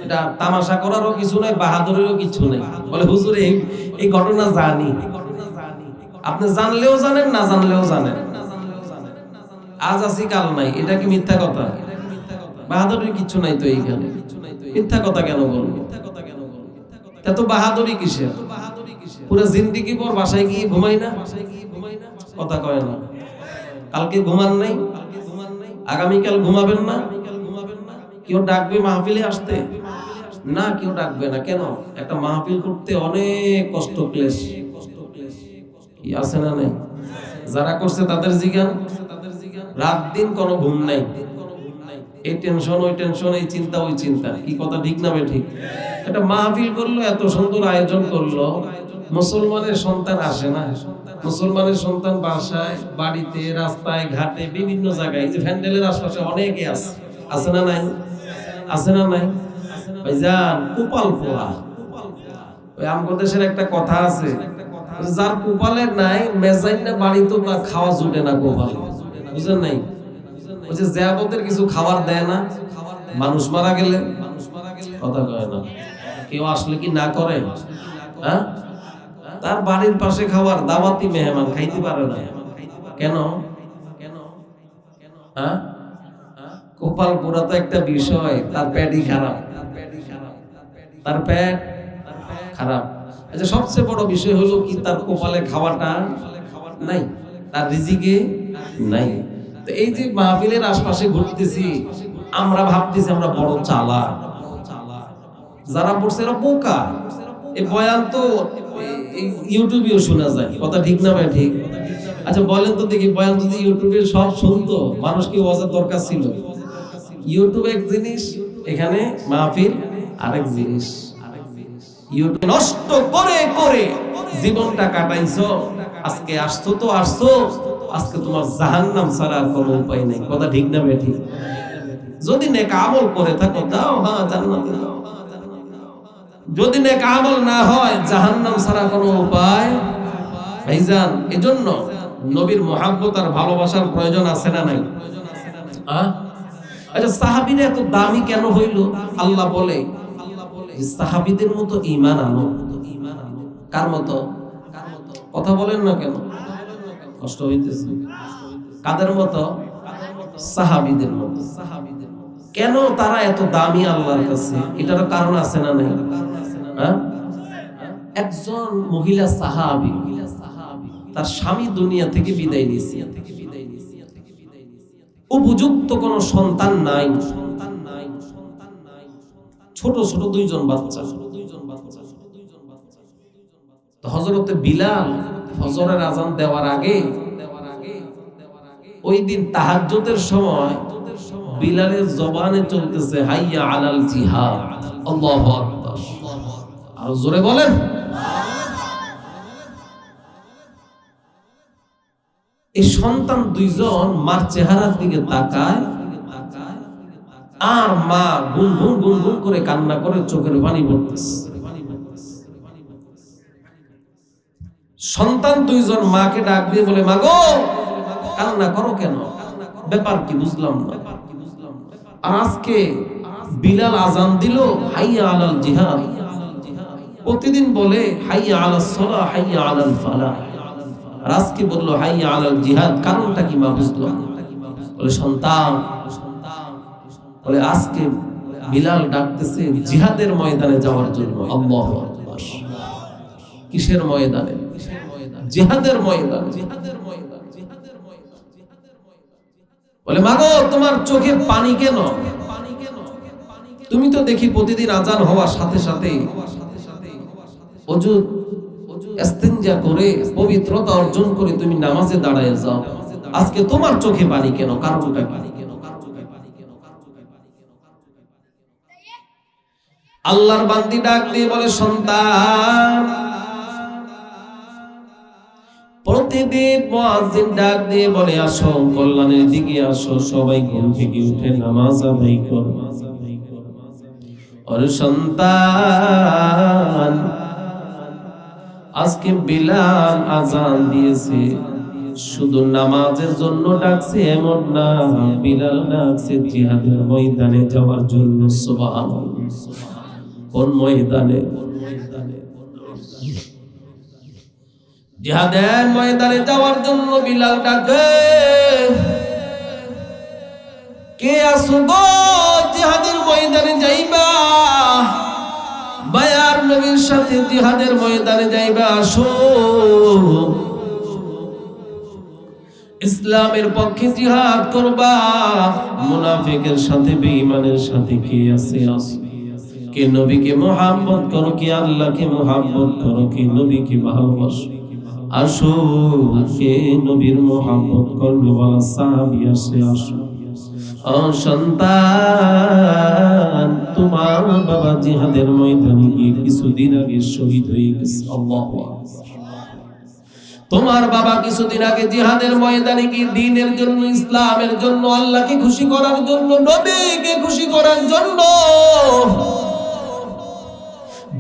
এটা তামাশা করারও কিছু নাই, বাহাদুরেরও কিছু নাই। বলে হুজুর এই ঘটনা জানি। আপনি জানলেও জানেন, না জানলেও জানেন। আজ আছি কাল নাই, এটা কি মিথ্যা কথা? বাহাদুরের কিছু নাই তো এইখানে, মিথ্যা কথা কেন বলবো? এত বাহাদুরি কিসের? পুরো জিন্দেগি পর বাসায় গিয়ে ঘুমাই না, কথা কয় না। কালকে ঘুমান নাই, আগামীকাল ঘুমাবেন না? কেউ ডাকবে মাহফিলে আসতে? না, কেউ ডাকবে না। কেন? একটা মাহফিল করতে অনেক কষ্ট ক্লেশ কি আছে না নাই? যারা করছে তাদের জিজ্ঞান, রাত দিন কোনো ঘুম নাই, এই টেনশন ওই টেনশন, এই চিন্তা ওই চিন্তা। কি কথা ঠিক না ঠিক? একটা মাহফিল করলো, এত সুন্দর আয়োজন করলো, মুসলমানের সন্তান আসে না? মুসলমানের সন্তান বাসায়, বাড়িতে, রাস্তায়, ঘাটে, বিভিন্ন জায়গায়, যে প্যান্ডেলের আশপাশে অনেকে আছে, আছে না নাই? আছে না নাই? ভাইজান, কপাল পোড়া। ওই আমগো দেশের একটা কথা আছে, যার কপালে নাই মেজাইনা বাড়ি তো তার খাওয়া জুটে না কপাল। বুঝেন নাই? ওই যে জিয়াবতের কিছু খাবার দেয় না, মানুষ মারা গেলে কথা কয় না, কেউ আসলে কি না করে? হ্যাঁ, তার বাড়ির পাশে খাবার, দাওয়াতি মেহমান খাইতে পারে না। কেন? হ্যাঁ, কপাল পোড়া তো একটা বিষয়, তার পেটই খারাপ, তার পেট খারাপ। আচ্ছা, সবচেয়ে বড় বিষয় হলো কি, তার কপালে খাওয়াটা নাই, তার রিজিকে নাই। তো এই যে মাহফিলের আশপাশে ঘুরতেছি, আমরা ভাবতেছি আমরা বড় চালাক, যারা পড়ছে এরা বোকা। এই বয়ান তো ইউটিউবেও শোনা যায়, কথা ঠিক না ভাই? ঠিক। আচ্ছা বলেন তো দেখি, বয়ান যদি ইউটিউবে সব শুনতো, মানুষ কি ওয়াজের দরকার ছিল? ইউটিউব এক জিনিস, এখানে মাহফিল আরেক জিনিস। ইউটিউব নষ্ট করে করে জীবনটা কাটাইছো, আজকে আসছো তো আসছো, আজকে তোমার জাহান্নাম ছাড়া আর কোনো উপায় নাই, কথা ঠিক না ভাই? ঠিক। যদি নেক আমল করে থাকো দাও, হ্যাঁ জান্নাতে দাও। যদি নেক আমল না হয়, জাহান্নাম ছাড়া কোনো উপায়। ভাইজান, এজন্য নবীর মুহাব্বত আর ভালোবাসার প্রয়োজন আছে না নাই? আচ্ছা, সাহাবীরা এত দামি কেন হইল? আল্লাহ বলে যে সাহাবীদের মতো ঈমান আনো। কার মতো? কথা বলেন না কেন? কষ্ট হইতেছে। কাদের মতো? সাহাবীদের মতো। কেন তারা এত দামি আল্লাহর কাছে? এটার কারণ আছে না নাই? একজন মহিলা সাহাবী, তার স্বামী দুনিয়া থেকে বিদায় নিয়েছে, উপযুক্ত কোন সন্তান নাই, ছোট ছোট দুইজন বাচ্চা। তো হযরতে বিলাল ফজরের আযান দেওয়ার আগে, ওই দিন তাহাজ্জুদের সময় বিলালের জবানে চলতেছে হাইয়া আলাল জিহাদ। আল্লাহু আকবার। আর জোরে বলেন। এই সন্তান দুইজন মার চেহারার দিকে তাকায়, আর মা গুনগুন গুনগুন করে কান্না করে চোখের পানি পড়তেছে। সন্তান দুইজন মাকে ডাক দিয়ে বলে, মা গো, কান্না করো কেন? ব্যাপার কি বুঝলাম না। আর আজকে বিলাল আযান দিল হাইয়া আলাল জিহাদ, প্রতিদিন বলে হাইয়া আলাস সালাহ, হাইয়া আলাল ফালাহ, আর আজকে বললো হাইয়া আলাল জিহাদ। কারণটা কি মা বুঝলাম? বলে সন্তান, বলে আজকে বিলাল ডাকতেছে জিহাদের ময়দানে যাওয়ার জন্য। আল্লাহু আকবার। কিসের ময়দানে? জিহাদের ময়দানে। বলে মা গো, তোমার চোখে পানি কেন? তুমি তো দেখি প্রতিদিন আযান হওয়ার সাথে সাথে ওযু ইস্তিনজা করে পবিত্রতা অর্জন করে তুমি নামাজে দাঁড়ায় যাও, আজকে তোমার চোখে পানি কেন? কারণটা কি? আল্লাহর বান্দি ডাক দিয়ে বলে, সন্তান, প্রতিদিন মুয়াজ্জিন ডাক দিয়ে বলে, আসো কল্যাণের দিকে আসো, সবাই ঘুম থেকে উঠে নামাজ আদায় করো। ওরে সন্তান, আজকে বিলাল আযান দিয়েছে, শুধু নামাজের জন্য ডাকছে এমন না, বিলাল ডাকছে জিহাদের ময়দানে যাওয়ার জন্য। সুবহানাল্লাহ। কোন ময়দানে? জিহাদের ময়দানে যাওয়ার জন্য বিলাল ডাকে। কে আসো গো, জিহাদের ময়দানে যাইবা, বায়ার নবীর সাথে জিহাদের ময়দানে যাইবা, আসো। ইসলামের পক্ষে জিহাদ করবা, মুনাফিকের সাথে বেঈমানের সাথে কে আছে? কে নবীকে মুহাব্বত করো, কে আল্লাহকে মুহাব্বত করো, কে নবীকে ভালোবাসো? আসো, কে নবীর মুহাব্বত করবে বলা সাহাবী আসে, আসো। ও সন্তান, তোমার বাবা জিহাদের ময়দানে গিয়ে কিছুদিন আগে শহীদ হয়ে গেছে। আল্লাহু আকবার। তোমার বাবা কিছুদিন আগে জিহাদের ময়দানে গিয়ে দ্বীনের জন্য, ইসলামের জন্য, আল্লাহকে খুশি করার জন্য, নবীকে খুশি করার জন্য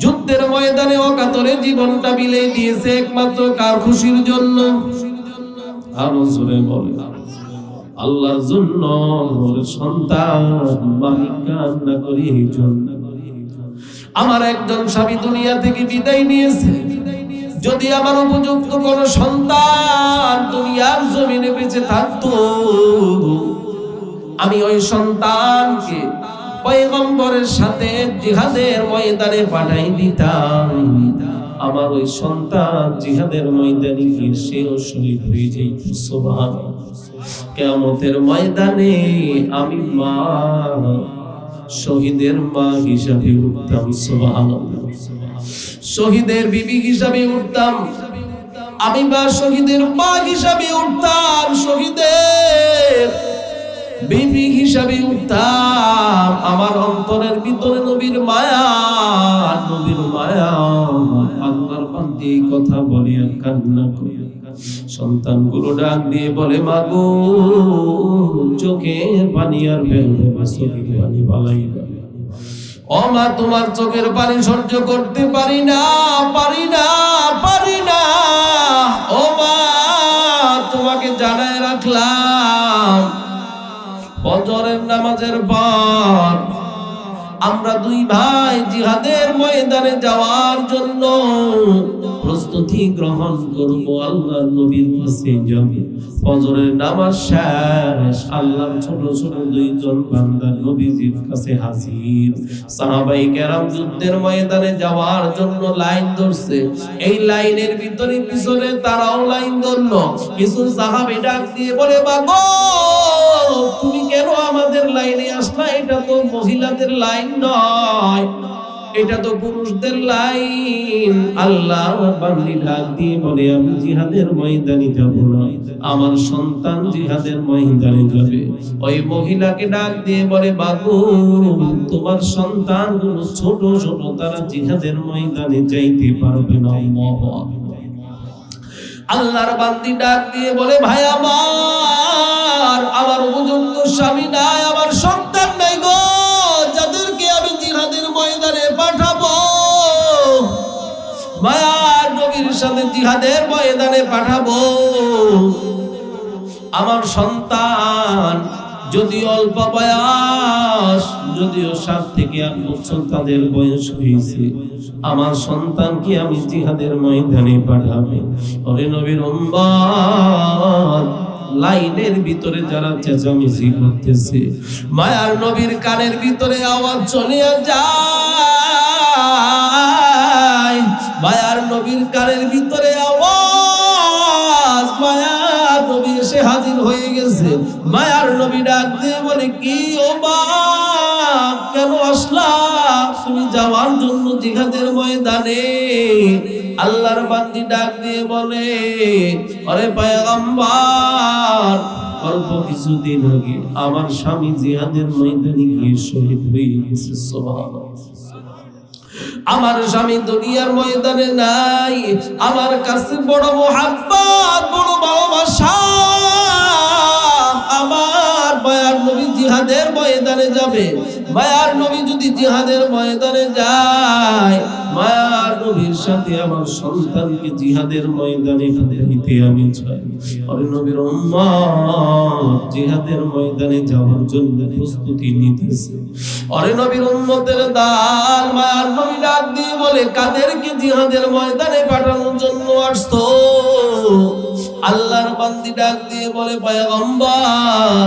যুদ্ধের ময়দানে অকাতরে জীবনটা বিলিয়ে দিয়েছে একমাত্র কার খুশির জন্য? আরো জোরে বলে, আল্লাহর জন্য। সন্তান আমি কান্না করি এই জন্য, আমার একজন স্বামী দুনিয়া থেকে বিদায় নিয়েছে। যদি আমার উপযুক্ত কোন সন্তান দুনিয়ার জমিনে বেঁচে থাকতো, আমি ওই সন্তানকে পয়গম্বরের সাথে জিহাদের ময়দানে পাঠাই দিতাম। আমার ওই সন্তান জিহাদের ময়দানে গিয়ে সেও শহীদ হয়ে যেত। সুবহানাল্লাহ। কিয়ামতের ময়দানে আমি মা, শহীদের মা হিসাবে উঠতাম। সুবহানাল্লাহ। শহীদের বিবি হিসাবে উঠতাম আমি, বা শহীদের মা হিসাবে উঠতাম, শহীদের বিবি হিসাবে উঠতাম। আমার অন্তরের ভিতরে নবীর মায়া, নবীর মায়া। আল্লাহর বান্দী কথা বলে আর কান্না করে। সন্তানগুলো ডাক দিয়ে বলে, মাগো, চোখের পানি আর ফেলবে না, চোখের পানি পালাইবা। ও মা, তোমার চোখের পানি সহ্য করতে পারি না, পারি না, পারি না। ও মা, তোমাকে জানায় রাখলাম, ফজরের নামাজের পর আমরা দুই ভাই জিহাদের ময়দানে যাওয়ার জন্য প্রস্তুতি গ্রহণ করব। আল্লাহর নবীর কাছে যাব। ফজরের নামাজ শেষ, আল্লাহর ছোট ছোট দুইজন বান্দা নবীজির কাছে হাজির। সাহাবায়ে কেরাম যুদ্ধের ময়দানে যাওয়ার জন্য লাইন ধরছে। এই লাইনের ভিতরে পিছনে তারাও লাইন ধরলো। কিছু সাহাবী ডাক দিয়ে বলে, বাগো, তুমি কেন আমাদের লাইনে আসলা? এটা তো মহিলাদের লাইন নয়, এটা তো পুরুষদের লাইন। আল্লাহ বান্দি ডাক দিয়ে বলে, আমি জিহাদের ময়দানে যাব না, আমার সন্তান জিহাদের ময়দানে যাবে। ওই মহিলাকে ডাক দিয়ে বলে, বাবু, তোমার সন্তানগুলো ছোট ছোট, তারা জিহাদের ময়দানে যাইতে পারবে না। আল্লাহর বান্দি ডাক দিয়ে বলে, ভাই আমার, আমার উপযুক্ত স্বামী নাই, আমার সন্তান নাই গো, যাদেরকে আমি জিহাদের ময়দানে পাঠাবো, মায়ার নবীর সাথে জিহাদের ময়দানে পাঠাবো। আমার সন্তান যদি অল্প বয়স, যদিও 7 থেকে 8 বছর তাদের বয়স হয়েছে, আমার সন্তানকে আমি জিহাদের ময়দানে পাঠাবো। ওরে নবীর উম্মত, লাইনের ভিতরে যারা চেঁচামেচি করতেছে, মায়ার নবীর কানের ভিতরে আওয়াজ চলে যায়। মায়ার নবীর কানের ভিতরে আওয়াজ, মায়ার নবী এসে হাজির হয়ে গেছে। মায়ার নবী ডাক দিয়ে বলে, কি ও মা, কেন আসলা? তুমি যাওয়ার জন্য জিহাদের ময়দানে? আল্লাহর বান্দি ডাক দিয়ে বলে, আরে পয়গম্বর, অল্প কিছুদিন আগে আমার স্বামী জিহাদের ময়দানে গিয়ে শহীদ হয়ে গেছে। সুবহানাল্লাহ। আমার স্বামী দুনিয়ার ময়দানে নাই, আমার কাছে বড় মুহাব্বত, বড় ভালোবাসা। আমার মায়ার নবী জিহাদের ময়দানে যাবে। মায়ার নবী যদি জিহাদের ময়দানে যায়, মায়ার নবীর সাথে আমার সন্তানকে জিহাদের ময়দানে পাঠাইতে আমি চাই। আরে নবীর উম্মত জিহাদের ময়দানে যাওয়ার জন্য প্রস্তুতি নিতেছে। আরে নবীর উম্মতের দল, মায়ার নবী ডাক দিয়ে বলে, কাদেরকে জিহাদের ময়দানে পাঠানোর জন্য আসছো? আল্লাহর বান্দি ডাক দিয়ে বলে, পয়গম্বর,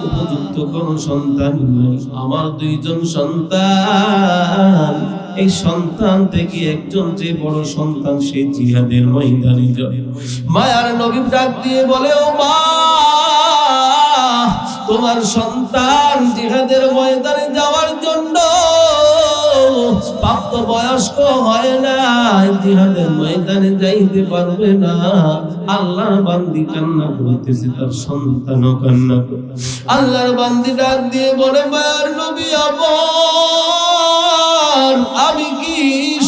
উপযুক্ত কোন সন্তান নেই, আমার 2জন সন্তান এই সন্তান থেকে একজন যে বড় সন্তান সে জিহাদের ময়দানে যায়। মায়ার নবী ডাক দিয়ে বলে, ও মা, তোমার সন্তান জিহাদের ময়দানে যাওয়ার জন্য প্রাপ্ত বয়স্ক হয় না, জিহাদের ময়দানে যাইতে পারবে না। আল্লাহর বান্দি কান্না করতেছে, তার সন্তানও কান্না করে। আল্লাহর বান্দি ডাক দিয়ে বলে, মায়ার নবী আমার, আমি কি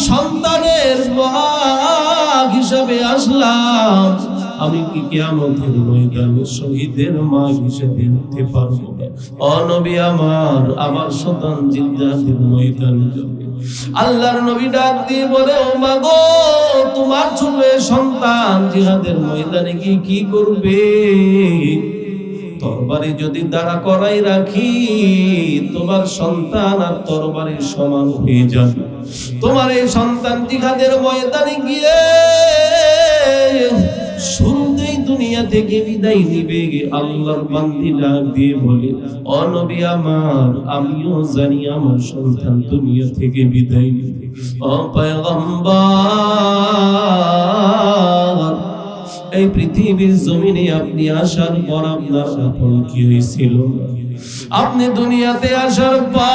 সন্তানের ভাগ হিসাবে আসলাম? আমি কি কিয়ামতের ময়দানে শহীদের মা হিসেবে হতে পারবো না? ও নবী আমার সন্তান জিহাদের ময়দানে যাবে। আল্লাহর নবী ডাক দিয়ে বলে, ও মা গো, তোমার ছোট সন্তান জিহাদের ময়দানে কি করবে? তরবারি যদি দাঁড়া করাই রাখি, তোমার সন্তান আর তরবারির সমান হয়ে যাবে। তোমার এই সন্তান জিহাদের ময়দানে গিয়ে শুরুতেই দুনিয়া থেকে বিদায় নিবে। আল্লাহর বান্দি ডাক দিয়ে বলে, ও নবী আমার, আমিও জানি আমার সন্তান দুনিয়া থেকে বিদায় নিবে। ও পয়গম্বর, এই পৃথিবীর জমিনে আপনি আসার পর আপনার আপন কি হয়েছিল? আপনি দুনিয়াতে আসার পর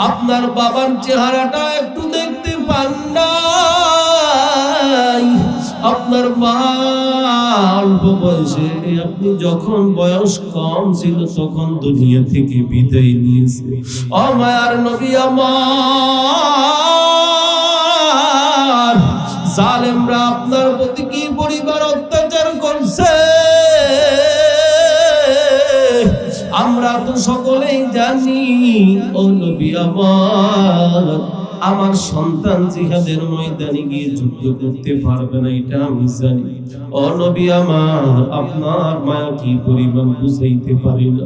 আপনার বাবার চেহারাটা একটু দেখতে পান নাই। আপনার মা অল্প বয়সে, আপনি যখন বয়স কম ছিল তখন দুনিয়া থেকে বিদায় নিয়েছে। ও মায়ার নবী আমার, জালেমরা আপনার প্রতি কি পরিবার অত্যাচার করছে আমরা তো সকলেই জানি। ও নবী আমার সন্তান জিহাদের ময়দানে গিয়ে যুদ্ধ করতে পারবে না, এটা আমি জানি। ও নবী আমার, আপনার মায়া কি পরিমাণ বুঝাইতে পারি না।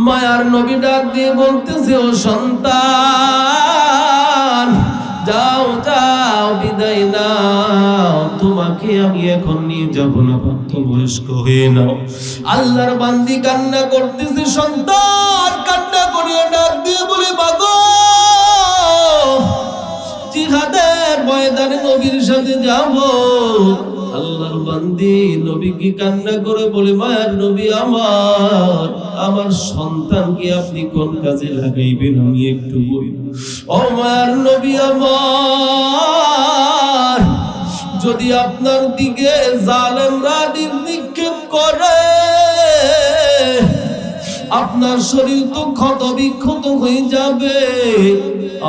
মায়ার নবী ডাক দিয়ে বলতেছে, ও সন্তান, যাও যাও, বিদায় নাও, তোমাকে আমি এখন নিয়ে যাব না, প্রাপ্তবয়স্ক হয়ে নাও। আল্লাহর বান্দি কান্না করতেছে, সন্তান কান্না করিয়ে ডাক দিয়ে বলে, মাগো, জিহাদের ময়দানে নবীর সাথে যাব। আল্লাহর বান্দি নবীকে কান্না করে বলে, মায়ার নবী আমার সন্তানকে আপনি কোন কাজে লাগাইবেন আমি একটু বলি। ও মায়ার নবী আমার, যদি আপনার দিকে জালেমরা নিক্ষেপ করে, আপনার শরীর তো ক্ষত বিক্ষত হয়ে যাবে।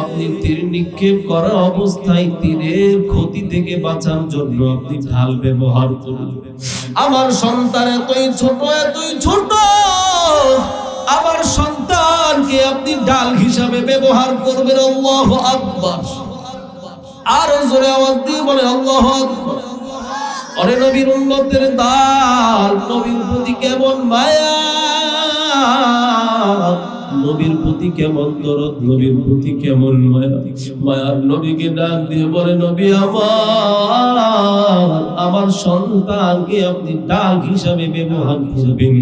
আপনি তীর নিক্ষেপ করা অবস্থায় তীরের ক্ষতি থেকে বাঁচার জন্য আপনি ঢাল ব্যবহার করুন। আমার সন্তান এতই ছোট, আমার সন্তানকে আপনি ঢাল হিসাবে ব্যবহার করবেন। আল্লাহু আকবার। আরো জোরে আওয়াজ দিয়ে বলে, আল্লাহু আকবার। ওরে নবীর উম্মতের দল, নবীর প্রতি কেমন মায়া, নবীর প্রতি কেমন দরদ, নবীর প্রতি কেমন মায়া। মায়ার নবীকে ডাক দিয়ে বলে, নবী আমার সন্তানকে আপনি ডাক হিসাবে ব্যবহার করবেন।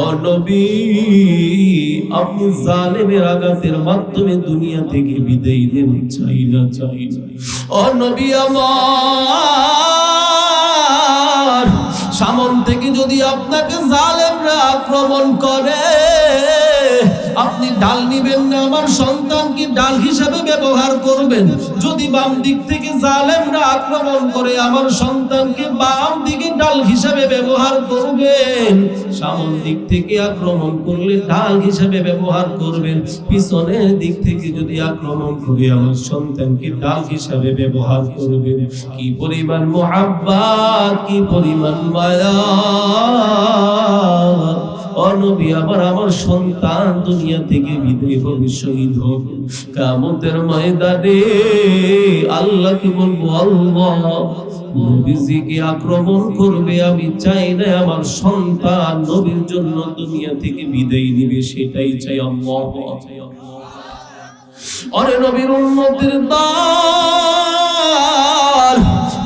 ও নবী, আপনি জালেমের আঘাতের মাধ্যমে দুনিয়া থেকে বিদায় দেন, চাই না। ও নবী আমার, সামন থেকে যদি আপনাকে জালেমরা আক্রমণ করে, আপনি ডাল নিবেন না, আমার সন্তানকে ডাল হিসাবে ব্যবহার করবেন। যদি বাম দিক থেকে জালেমরা আক্রমণ করে, আমার সন্তানকে বাম দিকে ডাল হিসাবে ব্যবহার করবেন। সামন দিক থেকে আক্রমণ করলে ডাল হিসাবে ব্যবহার করবেন। পিছনের দিক থেকে যদি আক্রমণ করে, আমার সন্তানকে ডাল হিসাবে ব্যবহার করবেন। কি পরিমাণ মুহাব্বত, কি পরিমাণ মায়া। ও নবী আমার সন্তান দুনিয়া থেকে বিদায় হবে, শহীদ হবে। কিয়ামতের ময়দানে আল্লাহকে বলবো, আল্লাহ নবীজিকে আক্রমণ করবে, আমি চাই না আমার সন্তান নবীর জন্য দুনিয়া থেকে বিদায় নিবে, সেটাই চাই। আল্লাহ, ওরে নবীর উম্মতের দল,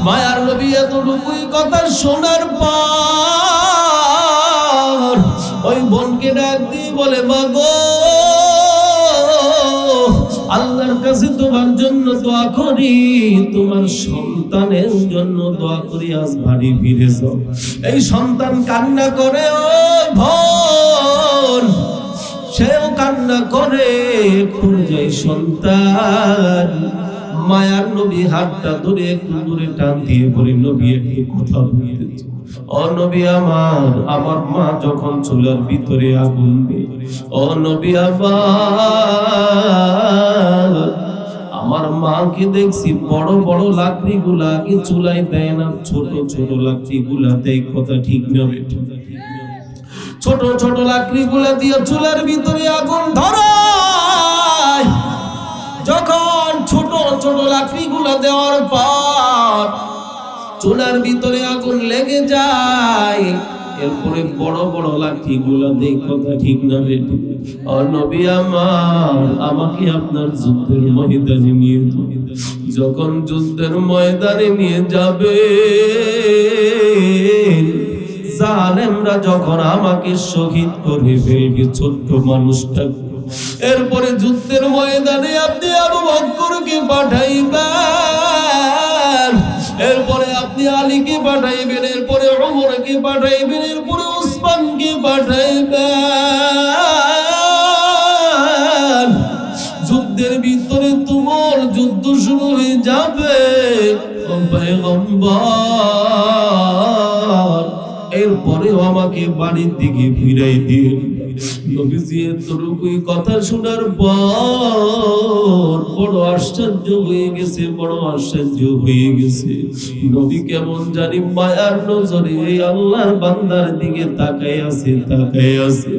মায়ার নবী এতটুকুই কথা শোনার পর ওই বোনকে ডাক দিয়ে বলে, মা গো, আল্লাহর কাছে তোমার জন্য দোয়া করি, তোমার সন্তানের জন্য দোয়া করি, আজ বাড়ি ফিরে যাও। এই সন্তান কান্না করে, ও বোন, সেও কান্না করে, পরিযায়ী সন্তান। মায়ার নবী হাতটা ধরে একটু দূরে টান দিয়ে বলে, নবী একটু কথা বলতে চাই। ও নবী আমার, আমার মা যখন চুলার ভিতরে আগুন দিয়ে, ও নবী আমার মাকে দেখছি বড় বড় লাকড়ি গুলা আগে চুলাই দেয় না, ছোট ছোট লাকড়ি গুলা দেয়, কথা ঠিক না বেঠিক? ছোট ছোট লাকড়ি গুলা দিয়ে চুলার ভিতরে আগুন ধরায়। যখন ছোট ছোট লাকড়ি গুলা দেওয়ার পর চুলার ভিতরে আগুন লেগে যায়, এরপরে বড় বড় লাঠি গুলা দেই, কথা ঠিক না বেঠিক? ও নবী আমার, আমাকে আপনার যুদ্ধের ময়দানে নিয়ে যাবে। যখন যুদ্ধের ময়দানে নিয়ে যাবে, জালেমরা যখন আমাকে শহীদ করে ফেলবে, ছোট্ট মানুষটা, এরপরে যুদ্ধের ময়দানে আপনি আবু বকরকে পাঠাইবেন, এরপরে আপনি আলীকে পাঠাইবেন, এরপরে ওমরকে পাঠাইবেন, এরপরে উসমানকে পাঠাইবেন। যুদ্ধের ভিতরে তোমার যুদ্ধ শুরু হয়ে যাবে, ও পয়গম্বর, এরপরেও আমাকে বাড়ির দিকে ফিরাই দিন। নবীজি এতটুকুই কথা শোনার পর বড় আশ্চর্য হয়ে গেছে, বড় আশ্চর্য হয়ে গেছে। নবী কেমন জানি মায়ার নজরে আল্লাহর বান্দার দিকে তাকায় আছে, তাকায় আছে।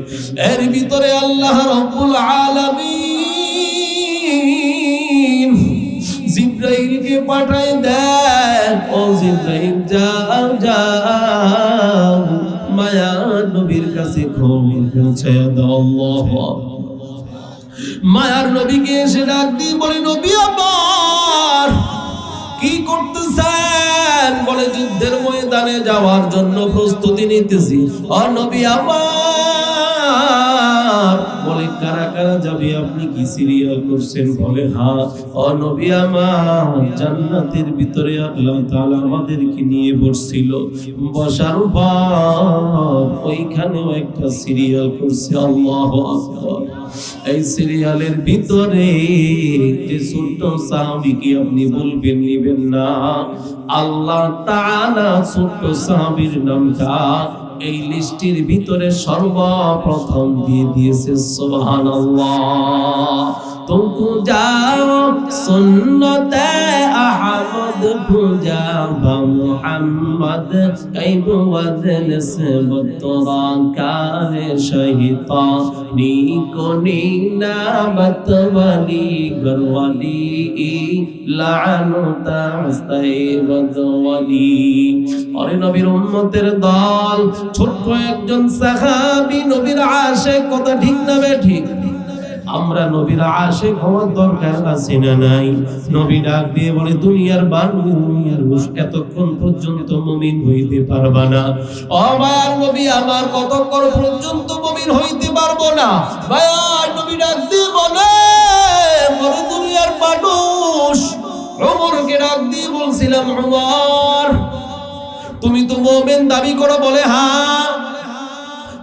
এর ভিতরে আল্লাহ রাব্বুল আলামিন জিবরাইলকে পাঠায় দেন, ও জিবরাইল যাও যাও, মায়ার নবীর কাছে খবর পৌঁছায় দাও। আল্লাহু আকবার। মায়ার নবীকে এসে ডাক দিয়ে বলে, নবী আমার, কি করতেছেন? বলে, যুদ্ধের ময়দানে যাওয়ার জন্য প্রস্তুতি নিতেছি। ও নবী আমার, বলে, কারা কারা যাবে? আপনি কি সিরিয়াল করছেন? বলে, হ্যাঁ। ও নবী আমার, জান্নাতের ভিতরে আল্লাহ তাআলা আমাদেরকে নিয়ে বসছিল, বসার পর ওইখানেও একটা সিরিয়াল করছে। আল্লাহু আকবার। এই সিরিয়ালের ভিতরে যে ছোট্ট সাহাবীকে আপনি বলবেন নিবেন না, আল্লাহ তাআলা ছোট্ট সাহাবীর নামটা এই লিস্টের ভিতরে সর্বপ্রথম দিয়ে দিয়েছে। সুবহানাল্লাহ। तुमको जाओ सुन्नते अहमद पूजा मोहम्मद कई वदन से बतरा कारे शहीता नीको नीना बतवली गरवली लानु तास्ते बदवली। और नबीर उम्मतेर दल ছোট্ট একজন সাহাবী নবীর আশিক, কথা ঠিক না বেঠিক? আমরা নবীর আশিক হওয়ার দরকার আছে না নাই? নবী ডাক দিয়ে বলে, দুনিয়ার মানুষ এতক্ষণ পর্যন্ত মুমিন হইতে পারবা না। ও মায়ার নবী আমার, কতক্ষণ পর্যন্ত মুমিন হইতে পারবো না? মায়ার নবী ডাক দিয়ে বলে, দুনিয়ার মানুষ। ওমরকে ডাক দিয়ে বলছিলাম, ওমর, তুমি তো মুমিন দাবি করো? বলে, হ্যাঁ।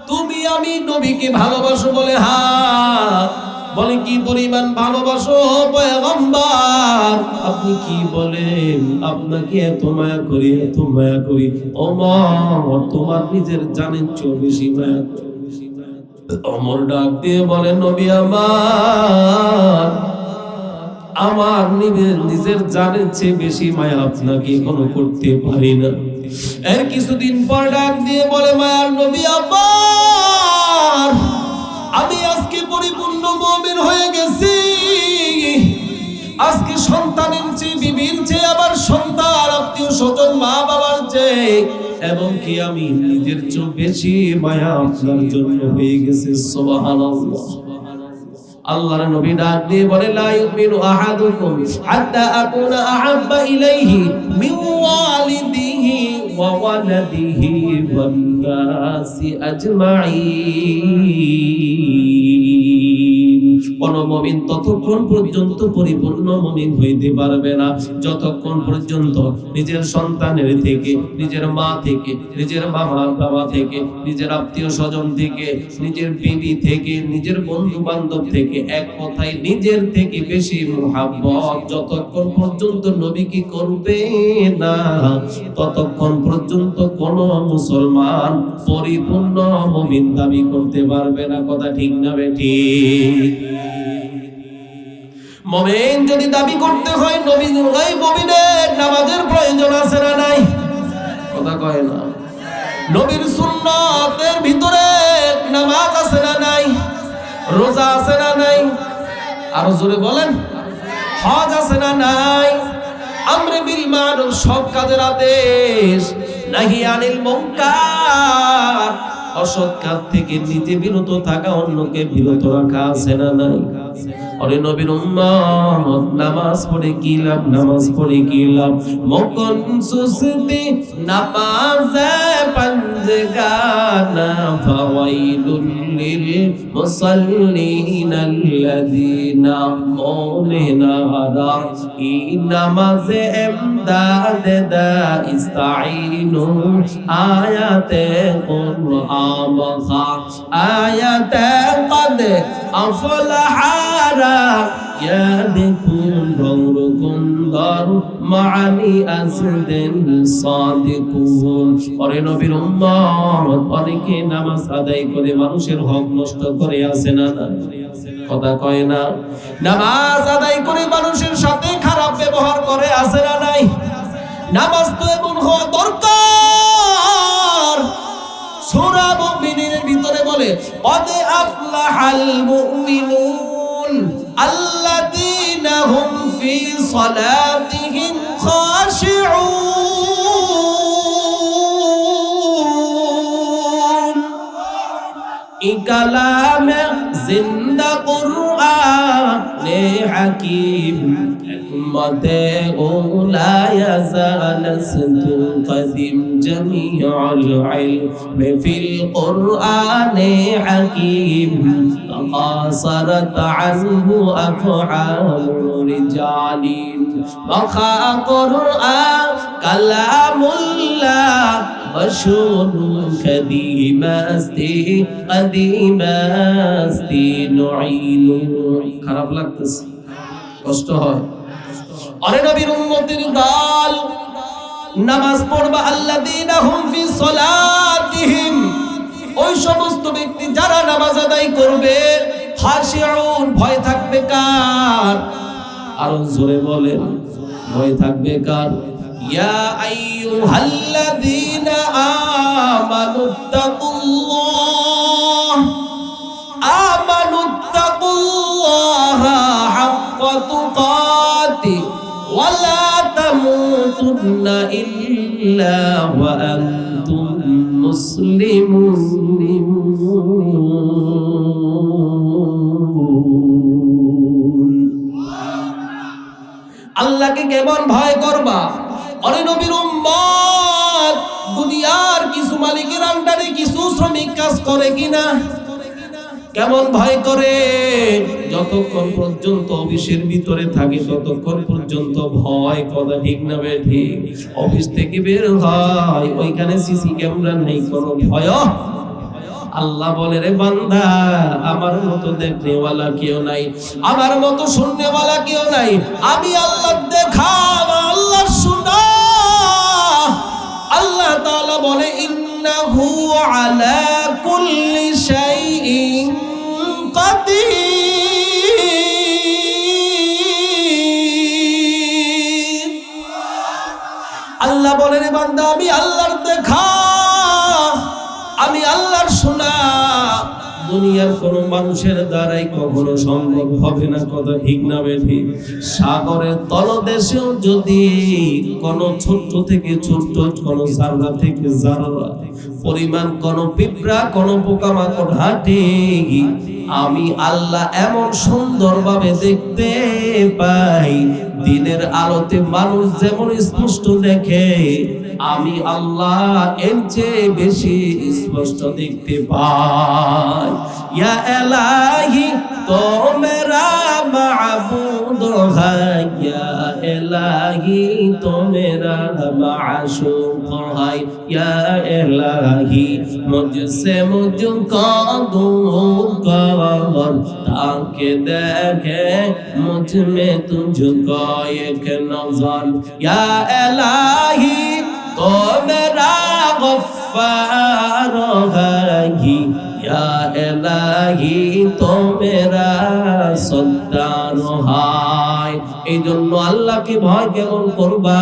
তুমি আমি নবীকে ভালোবাসো? বলে, হ্যাঁ। বলে, কি পরিমাণ ভালোবাসো পয়গম্বর? আপনি কি বলেন? আপনাকে এত মায়া করি, এত মায়া করি। ওমর, তোমার নিজের জানের চেয়ে বেশি মায়া করি। ওমর ডাক দিয়ে বলে, নবী আমার, আমার নিজের জানের চেয়ে বেশি মায়া আপনাকে এখনো করতে পারি না। এর কিছুদিন পর ডাক দিয়ে বলে, মায়ার নবী আমার, আমি আজকে পরিপূর্ণ মুমিন হয়ে গেছি। আজকে সন্তানের চেয়ে, বিবির চেয়ে, আবার সন্তান, আত্মীয় স্বজন, মা বাবার চেয়ে, এবং কি আমি নিজের চেয়ে বেশি মায়া আপনার জন্য হয়ে গেছে। সুবহানাল্লাহ। আল্লাহর নবী ডাক দিয়ে বলে, লা ইউমিনু আহাদুকুম হাত্তা আকুনা আহাব্বা ইলাইহি মিন ওয়ালিদিহি ওয়া ওয়ালাদিহি ওয়ান নাসি আজমাইন। কোন মুমিন ততক্ষণ পর্যন্ত পরিপূর্ণ মুমিন হইতে পারবে না যতক্ষণ পর্যন্ত নিজের সন্তানের থেকে, নিজের মা থেকে, নিজের বাবা থেকে, নিজের আত্মীয় স্বজন থেকে, নিজের বিবি থেকে, নিজের বন্ধু বান্ধব থেকে, এক কথায় নিজের থেকে বেশি মুহাব্বত যতক্ষণ পর্যন্ত নবীকে করবে না ততক্ষণ পর্যন্ত কোন মুসলমান পরিপূর্ণ মুমিন দাবি করতে পারবে না। কথা ঠিক না বেঠিক? মুমিন যদি দাবি করতে হয় নবী ওই মুমিনের নামাজের প্রয়োজন আছে না নাই? কথা কয় না। নবীর সুন্নাতের ভিতরে নামাজ আছে না নাই? রোজা আছে না নাই? আরো জোরে বলেন। হজ আছে না নাই? আমরে বিল মারুফ সব কাজের আদেশ, নাহি আনিল মুনকার অসৎ কাজ থেকে নিজে বিরত থাকা, অন্যকে বিরত রাখা আছে না নাই? ওরে নবীর উম্মত নামাজ পড়ে কি লাভ? নামাজ পড়ে কি লাভ? মকন সুসতি নামাজে পাঞ্জগানা ফাওয়াইলুল লিল মুসাল্লিন আল্লাযিনা মুমিনারা ই নামাজে ইমদাদ দা ইস্তাইনু আয়াতে কুরআন খা আয়াতে কদ আফলাহা ইয়াদিকুন গৌরকুন দার মাআনি আসদিন সাদিকুন। ওরে নবীর উম্মত অনেকে নামাজ আদায় করে মানুষের হক নষ্ট করে আছে না না? কথা কয় না। নামাজ আদায় করে মানুষের সাথে খারাপ ব্যবহার করে আছে না নাই? নামাজ তো এমন হওয়া দরকার। সূরা মুমিনের ভিতরে বলে কদ আফলাহাল মুমিনুন আল্লাযীনা হুম ফি সালাতিহিম খাশিউন। ই কালামে জিন্দা কুরআনে হাকীম মতে ওলা ইয়াজালাসতু কদিম জামিউল ইলমি ফিল কুরআনে হাকীম কাসারাত আনহু আফআলুর রিজালিন ওয়া কুরআন কালামুল্লাহ বশুরু কদিমাস্তি কদিমাস্তি নুইনু। খারাপ লাগতেছে? কষ্ট হয়? আরে নবীর উম্মতের দল নামাজ পড়বা আল্লাযীনা হুম ফি সালাতিহিম, ওই সমস্ত ব্যক্তি যারা নামাজ আদায় করবে, খাশিউন ভয় থাকবে কার? আরো জোরে বলেন, ভয় থাকবে কার? ইয়া আইয়ুহাল্লাযীনা আমানুত্তাকুল্লাহা হাক্কা তুকাতি ওয়া লা তামুতুন্না ইল্লা ওয়া আনতুম মুসলিমুন। আল্লাহকে কেমন ভয় করবা? আরে নবীর উম্মত দুনিয়ার কিছু মালিকের আন্ডারে কিছু শ্রমিক কাজ করে কিনা? কেমন ভয় করে? যতক্ষণ পর্যন্ত অফিসের ভিতরে থাকে ততক্ষণ পর্যন্ত ভয়। কথা ঠিক না বেঠিক? অফিস থেকে বের হয়, ওইখানে সিসি ক্যামেরা নেই, কোনো ভয়? আল্লাহ বলে রে বান্দা, আমার মতো দেখনেওয়ালা কেউ নাই, আমার মতো শুননেওয়ালা কেউ নাই। আমি আল্লাহ দেখা, আল্লাহ শোনা। আল্লাহ তাআলা বলে ইন্নাহু আলা কুল্লি শাইইন কাদির। আল্লাহ বলে রে বান্দা, আমি আল্লাহর দেখা, আমি আল্লাহর শোনা। দুনিয়ার কোন মানুষের দ্বারাই কখনো সম্ভব হবে না। কথা ঠিক না বেঠিক? সাগরের তলদেশেও যদি কোন ছোট্ট থেকে ছোট্ট, কোন জাররা থেকে জাররা পরিমাণ কোন পিঁপড়া, কোন পোকামাকড় হাঁটে, আমি আল্লাহ এমন সুন্দরভাবে দেখতে পাই, দিনের আলোতে মানুষ যেমন স্পষ্ট দেখে, আমি আল্লাহ এর চেয়ে বেশি স্পষ্ট দেখতে পাই। ইয়া ইলাহি তো মেরা মাবুদ হ্যায়, ইয়া ইলাহি তো মেরা মাশুক হ্যায়, ইয়া ইলাহি মুঝসে মুঝকো दूर कर, ताकि देखे मुझ में तुझको एक नजर। या इलाही तो मेरा गफ्फार है, या इलाही तो मेरा सत्तार है। এই জন্য আল্লাহকে ভয় কেমন করবা?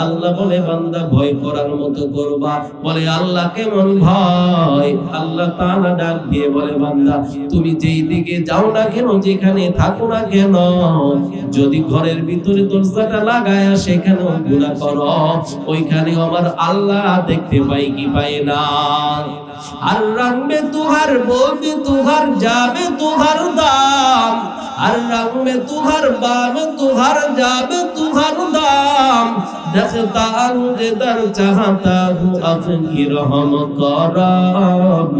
আল্লাহ বলে বান্দা ভয় করার মতো করবা। বলে আল্লাহ কেমন ভয়? আল্লাহ তাআলা ডাক দিয়ে বলে বান্দা তুমি যেই দিকে যাও না কেন, যেখানে থাকো না কেন, যদি ঘরের ভিতরে দরজাটা লাগায়া সেখানেও গুনাহ করো, ওইখানে আমার আল্লাহ দেখতে পাই কি পাই না? हर रंग में तू हर बोल में तू हर जा में तू हर दाम, हर रंग में तू हर बा में तू हर जा में तू हर दाम, देखता हूँ जिधर चाहता हूँ अपनी रहम करम,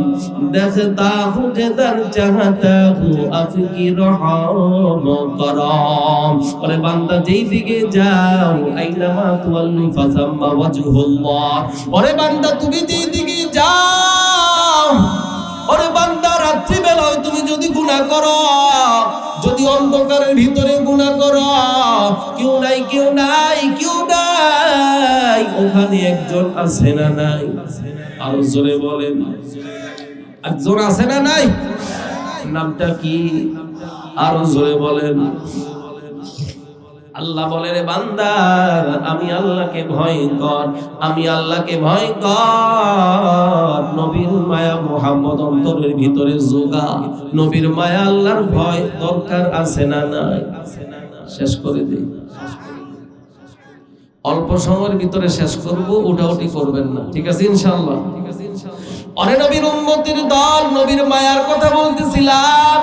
देखता हूँ जिधर चाहता हूँ अपनी रहम करम। और बंदा যেই দিকে যাও আইনামা তুওয়াল্লু ফাসাম্মা ওয়াজহুল্লাহ, ওরে বান্দা তুমি যেই দিকে যাও, ওরে বান্দা রাত্রি বেলায় তুমি যদি গুনাহ করো, যদি অন্ধকারের ভিতরে গুনাহ করো, কেউ নাই কেউ নাই কেউ নাই, ওখানে একজন আছে না নাই? আরো জোরে বলেন, একজন আছে না নাই? নামটা কি? আরো জোরে বলেন। আল্লাহ বলে রে বান্দা আমি আল্লাহকে ভয় কর, আমি আল্লাহকে ভয় কর। নবীর মায়া মুহাম্মদ অন্তরের ভিতরে যোগা, নবীর মায়া আল্লাহর ভয় দরকার আছে না নাই? শেষ করে দেই, অল্প সময়ের ভিতরে শেষ করব, উঠাউটি করবেন না, ঠিক আছে ইনশাআল্লাহ? অরে নবীর উম্মতের দল, নবীর মায়ার কথা বলতেছিলাম।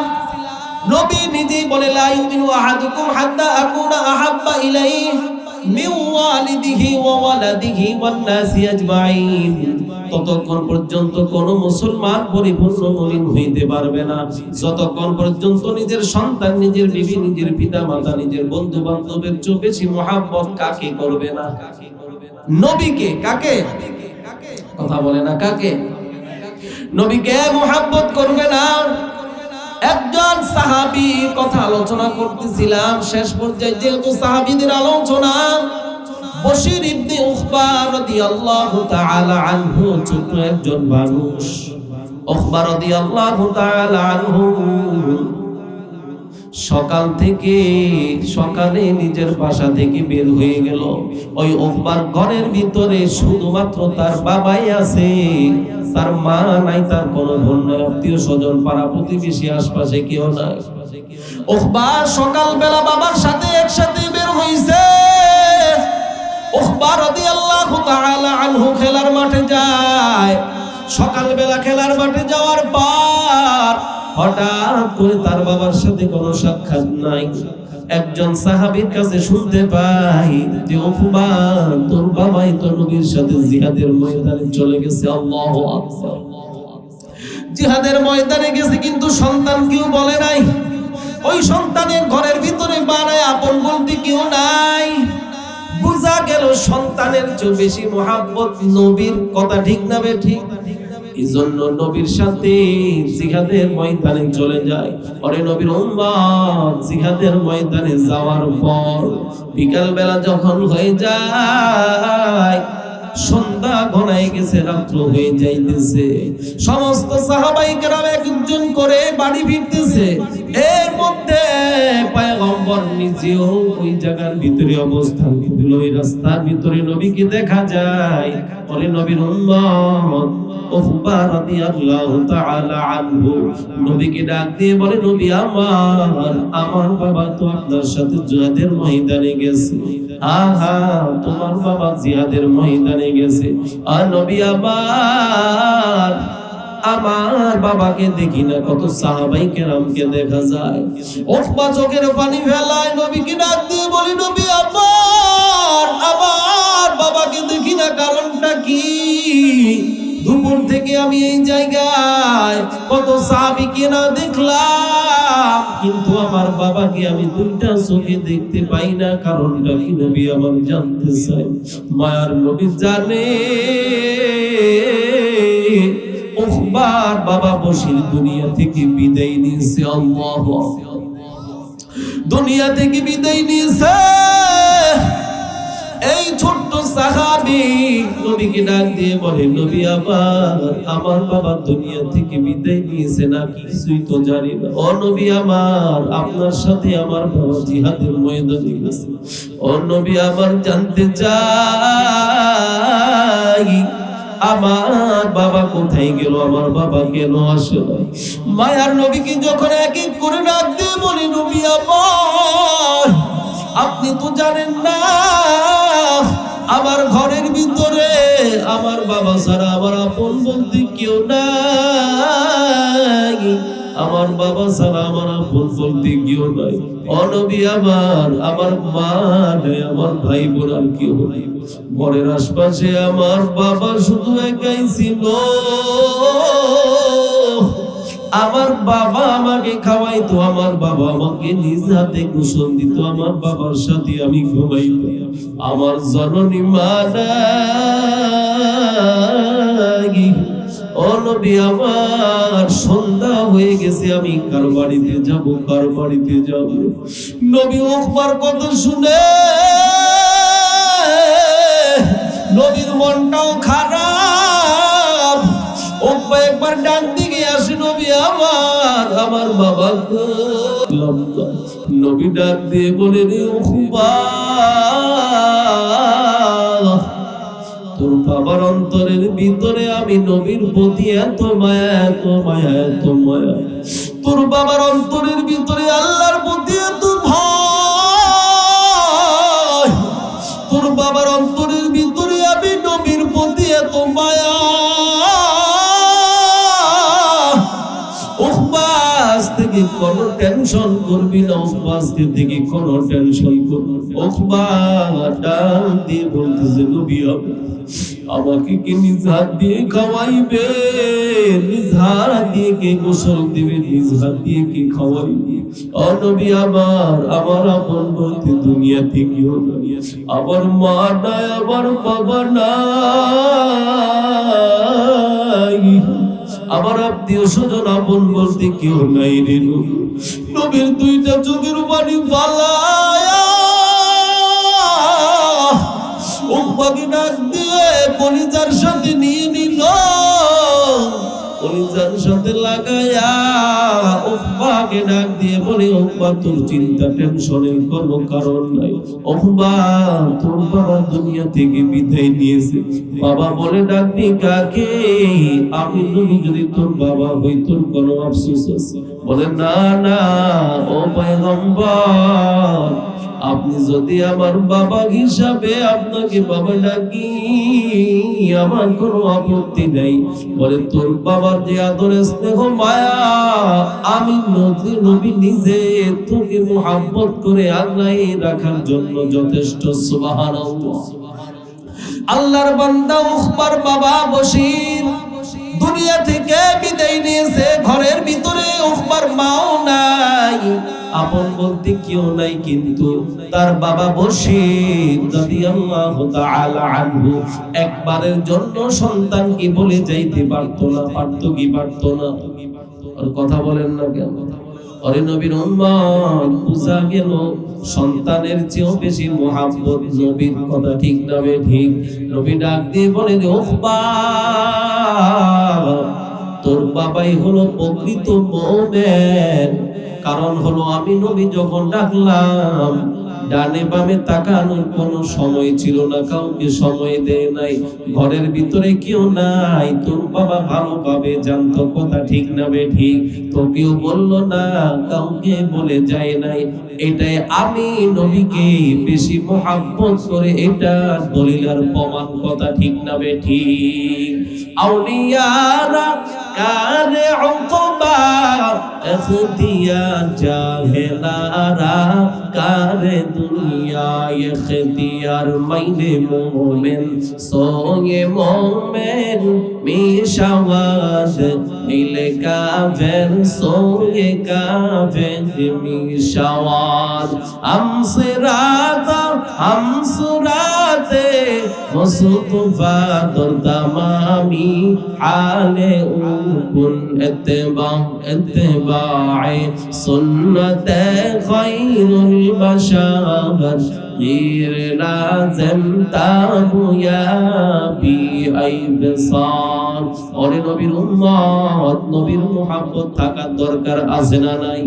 নবী নিজেই বলে লা ইউমিনু আহাদুকুম হাত্তা আকুনা আহাব্বা ইলাইহি মিন ওয়ালিদিহি ওয়া ওয়ালাদিহি ওয়ান নাসি আজমাইন, ততক্ষণ পর্যন্ত কোন মুসলমান পরিপূর্ণ মুমিন হইতে পারবে না যতক্ষণ পর্যন্ত নিজের সন্তান, নিজের বিবি, নিজের পিতামাতা, নিজের বন্ধু বান্ধবের চেয়ে বেশি মহব্বত কাকে করবে না? নবীকে। কাকে? কথা বলে না, কাকে? নবীকে মহব্বত করবে না। একজন সাহাবী কথা আলোচনা করতেছিলাম, শেষ পর্যায়ে যেহেতু সাহাবীদের আলোচনা, বশির ইবনে উকবা রাদিয়াল্লাহু তাআলা আনহু ছোট একজন মানুষ। উকবা রাদিয়াল্লাহু তাআলা আনহু সকালে নিজের বাসা থেকে বের হয়ে গেল। ওই উকবার ঘরের ভিতরে শুধুমাত্র তার বাবাই আছে, তার মা নাই, তার কোনো বোন নাই, আত্মীয় স্বজন পাড়া প্রতিবেশী আশপাশে কেউ নাই। উকবা সকালবেলা বাবার সাথে একসাথে বের হইছে। উকবা রাদিয়াল্লাহু তাআলা আনহু খেলার মাঠে যায়। সকালবেলা খেলার মাঠে যাওয়ার পর হঠাৎ করে তার বাবার সাথে কোনো সাক্ষাৎ নাই। একজন সাহাবীর কাছে শুনতে পাই যে উকবা তোর বাবাই তো নবীর সাথে জিহাদের ময়দানে চলে গেছে। আল্লাহু আকবার। জিহাদের ময়দানে গেছে কিন্তু সন্তান কেউ বলে নাই। ওই সন্তানের ঘরের ভিতরে বানায় আপন বলতে কেউ নাই। বুঝা গেল সন্তানের চেয়ে বেশি মহব্বত নবীর। কথা ঠিক না বে ঠিক? এজন্য নবীর সাথে জিহাদের ময়দানে চলে যায়। পরে নবীর উম্মত জিহাদের ময়দানে যাওয়ার পর বিকাল বেলা যখন হয়ে যায়, সন্ধ্যা ঘনায় গেছে, রাত্র হয়ে যাইতেছে, সমস্ত সাহাবায়ে কেরাম একজন করে বাড়ি ফিরতেছে। এর মধ্যে পয়গম্বর নিজেও ওই জায়গার ভিতরে অবস্থান করল। ওই রাস্তার ভিতরে নবীকে দেখা যায়। পরে নবীর উম্মত উকবা রাদিয়াল্লাহু তাআলা আনহু নবীকে ডাক দিয়ে বলে, নবী আমার বাবা তো আপনার সাথে জিহাদের ময়দানে গেছে। আহা, তোমার বাবা জিহাদের ময়দানে গেছে। আর নবী আমার আমার বাবাকে দেখি না, কত সাহাবাই কেরামকে দেখা যায়। উকবা চোখের পানি ফেলায়, নবীকে ডাক দিয়ে বলি, নবী আমার বাবাকে দেখি না, কারণটা কি? দুপুর থেকে আমি এই জায়গায় কত সাহাবীকে না দেখলাম, কিন্তু আমার বাবাকে আমি দুইটা চোখে দেখতে পাই না, কারণটা কি নবী আমার জানতে চাই। মায়ার নবী জানে উকবার বাবা বশির দুনিয়া থেকে বিদায় নিয়েছে। আল্লাহু আকবার, দুনিয়া থেকে বিদায় নিয়েছে। এই ছোট্ট সাহাবী নবীকে ডাক দিয়ে বলে, নবী আমার বাবা দুনিয়া থেকে বিদায় নিয়েছে না, কিছুই তো জানি না। ও নবী আমার, আপনার সাথে আমার বাবা জিহাদের ময়দানে গেছে। ও নবী আমার, জানতে চাই আমার বাবা কোথায় গেল, আমার বাবা কেন আসে না? মায়ার নবীকে যখন এক এক করে ডাক দিয়ে বলি, নবী আমার, আপনি তো জানেন না আমার ঘরের ভিতরে আমার বাবা ছাড়া আমার আপন বলতে কেউ নাই, আমার বাবা ছাড়া আমার আপন বলতে কেউ নাই। ও নবী আমার মা নাই, আমার ভাই বোন আর কেউ নাই। ঘরের আশপাশে আমার বাবা শুধু একাই ছিল। আমার বাবা আমাকে খাওয়াইতো, আমার বাবা আমাকে নিজ হাতে গোসল দিত, আমার বাবার সাথে আমি ঘুমাইতাম। আমার জননী মা নাই। ও নবী আমার, সন্ধ্যা হয়ে গেছে, আমি কার বাড়িতে যাব, কার বাড়িতে যাব? নবী উকবার কথা শুনে নবীর মনটাও খারাপ। উকবা একবার ডাক দিকে আসে, নবী আমার বাবা। নবী ডাক দিয়ে বলে, রে উকবা, তোর বাবার অন্তরের ভিতরে আমি নবীর প্রতি এত মায়া, এত মায়া, এত মায়া। তোর বাবার অন্তরের ভিতরে আল্লাহর প্রতি এত ভয়। তোর বাবার অন্তরের ভিতরে আমি নবীর প্রতি এত মায়া। উকবাস থেকে কোনো টেনশন করবি না, উকবাস থেকে কোনো টেনশন করবি না। উকবা ডাক দিয়ে বলতেছে, নবী আমাকে কি নিজ হাত দিয়ে খাওয়াইবে, নিজ হাত দিয়ে কে গোসল দিবে, নিজ হাত দিয়ে কে খাওয়াইবে? ও নবী আমার আপন বলতে দুনিয়াতে কেউ নাই, আমার মা নাই, আমার বাবা নাই, আমার আত্মীয় স্বজন আপন বলতে কেউ নাই রে। নবীর দুইটা চোখের পানি ফালায়া উকবাকে ডাক দিয়ে কলিজার সাথে নিয়ে নিল, কলিজার সাথে লাগায়া উকবাকে ডাক দিয়ে বলে, উকবা তোর চিন্তা টেনশনের কোনো কারণ নাই। উকবা তোর বাবা দুনিয়া থেকে বিদায় নিয়েছে। বাবা বলে ডাকবি কাকে? আমি নবী যদি তোর বাবা হই, তোর কোনো আফসোস আছে? বলে না না, ও পয়গম্বর, আপনি যদি আমার বাবা হিসাবে আপনাকে বাবা ডাকি, আমার কোনো আপত্তি নেই। বলে তোর বাবার যে আদর স্নেহ মায়া, আমি নবী নিজে তোকে মুহাব্বত করে আগলায় রাখার জন্য যথেষ্ট। সুবহানাল্লাহ। আল্লাহর বান্দা উকবার বাবা বশির দুনিয়া থেকে বিদায় নিয়েছে। ঘরের ভিতরে উকবার মাও নাই, আপন বলতে কেউ নাই, কিন্তু তার বাবা বশির রাদিয়াল্লাহু তাআলা আনহু একবারের জন্য সন্তানকে বলে যাইতে পারতো না। পারতো কি পারতো না? আর কথা বলেন না কেন? আরে নবীর উম্মত বুঝা গেল সন্তানের চেয়েও বেশি মুহাব্বত নবীর। কথা ঠিক না ঠিক? নবী ডাক দিয়ে বলেন, উকবা তোর বাবাই হলো প্রকৃত মুমিন। কারণ হলো আমি নবী যখন ডাকলাম, ডানে বামে তাকানোর কোনো সময় ছিল না, কাউকে সময় দেয় নাই, ঘরের ভিতরে কেউ নাই। তোর বাবা ভালোভাবে জানতো। কথা ঠিক না বে ঠিক? তো কেউ বললো না, কাউকে বলে যায় নাই। এটাই আমি নবীকে বেশি মুহাব্বত করে, এটা দলিল আর প্রমাণ। কথা ঠিক না বে ঠিক? আউলিয়ারা কারে উকবা ইখতিয়ার জাহেলারা কারে দুনিয়া ইখতিয়ার মাইনে মোমেন সোয়ে মোমেন মিশাওয়াজ ইলে কাফের সোয়ে কাফের মিশাওয়াজ আমসরাতে মুস্তফা তোর তামামি হালে উকুন ইত্তেবায়ে সুন্নতে খায়রুল বাশার غير لازم تابو يا بي اي بصار ওরে নবীর উম্মত নবীর মুহাব্বত থাকার দরকার আছে না নাই?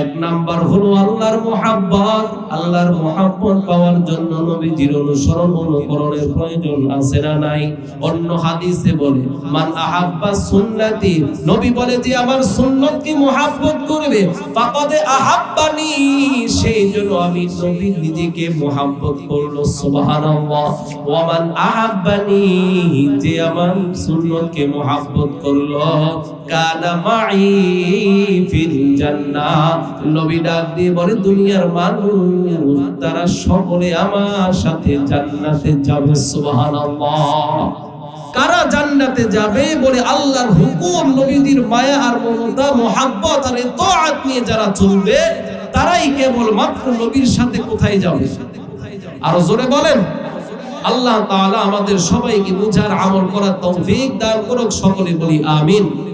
এক নাম্বার হলো আল্লাহর মুহাব্বত। আল্লাহর মুহাব্বত পাওয়ার জন্য নবীজির অনুসরণ অনুকরণের প্রয়োজন আছে না নাই? অন্য হাদিসে বলে মান আহাব্বা সুন্নতি, নবী বলে যে আমার সুন্নতকে মুহাব্বত করবে ফাকাদ আহাব্বানি, সেই জন্য আমি নবী নিজেকে মুহাব্বত করলো। সুবহানাল্লাহ। ওয়া মান আহাব্বানি, যে আমার সুন্নতকে মুহাব্বত করলো কানা মাই ফিল জান্নাহ, নবী ডাক দিয়ে বলে দুনিয়ার মানুষ তারা সকলে আমার সাথে জান্নাতে যাবে। সুবহানাল্লাহ। কারা জান্নাতে যাবে? বলে আল্লাহর হুকুম, নবীজির মায়া আর মমতা মুহাব্বত আর ইতাআত নিয়ে যারা চলবে তারাই কেবল মাত্র নবীর সাথে কোথায় যাবে? আরো জোরে বলেন। আল্লাহ তাআলা আমাদের সবাইকে বুঝার আমল করার তৌফিক দান করুক। সকলে বলি আমিন।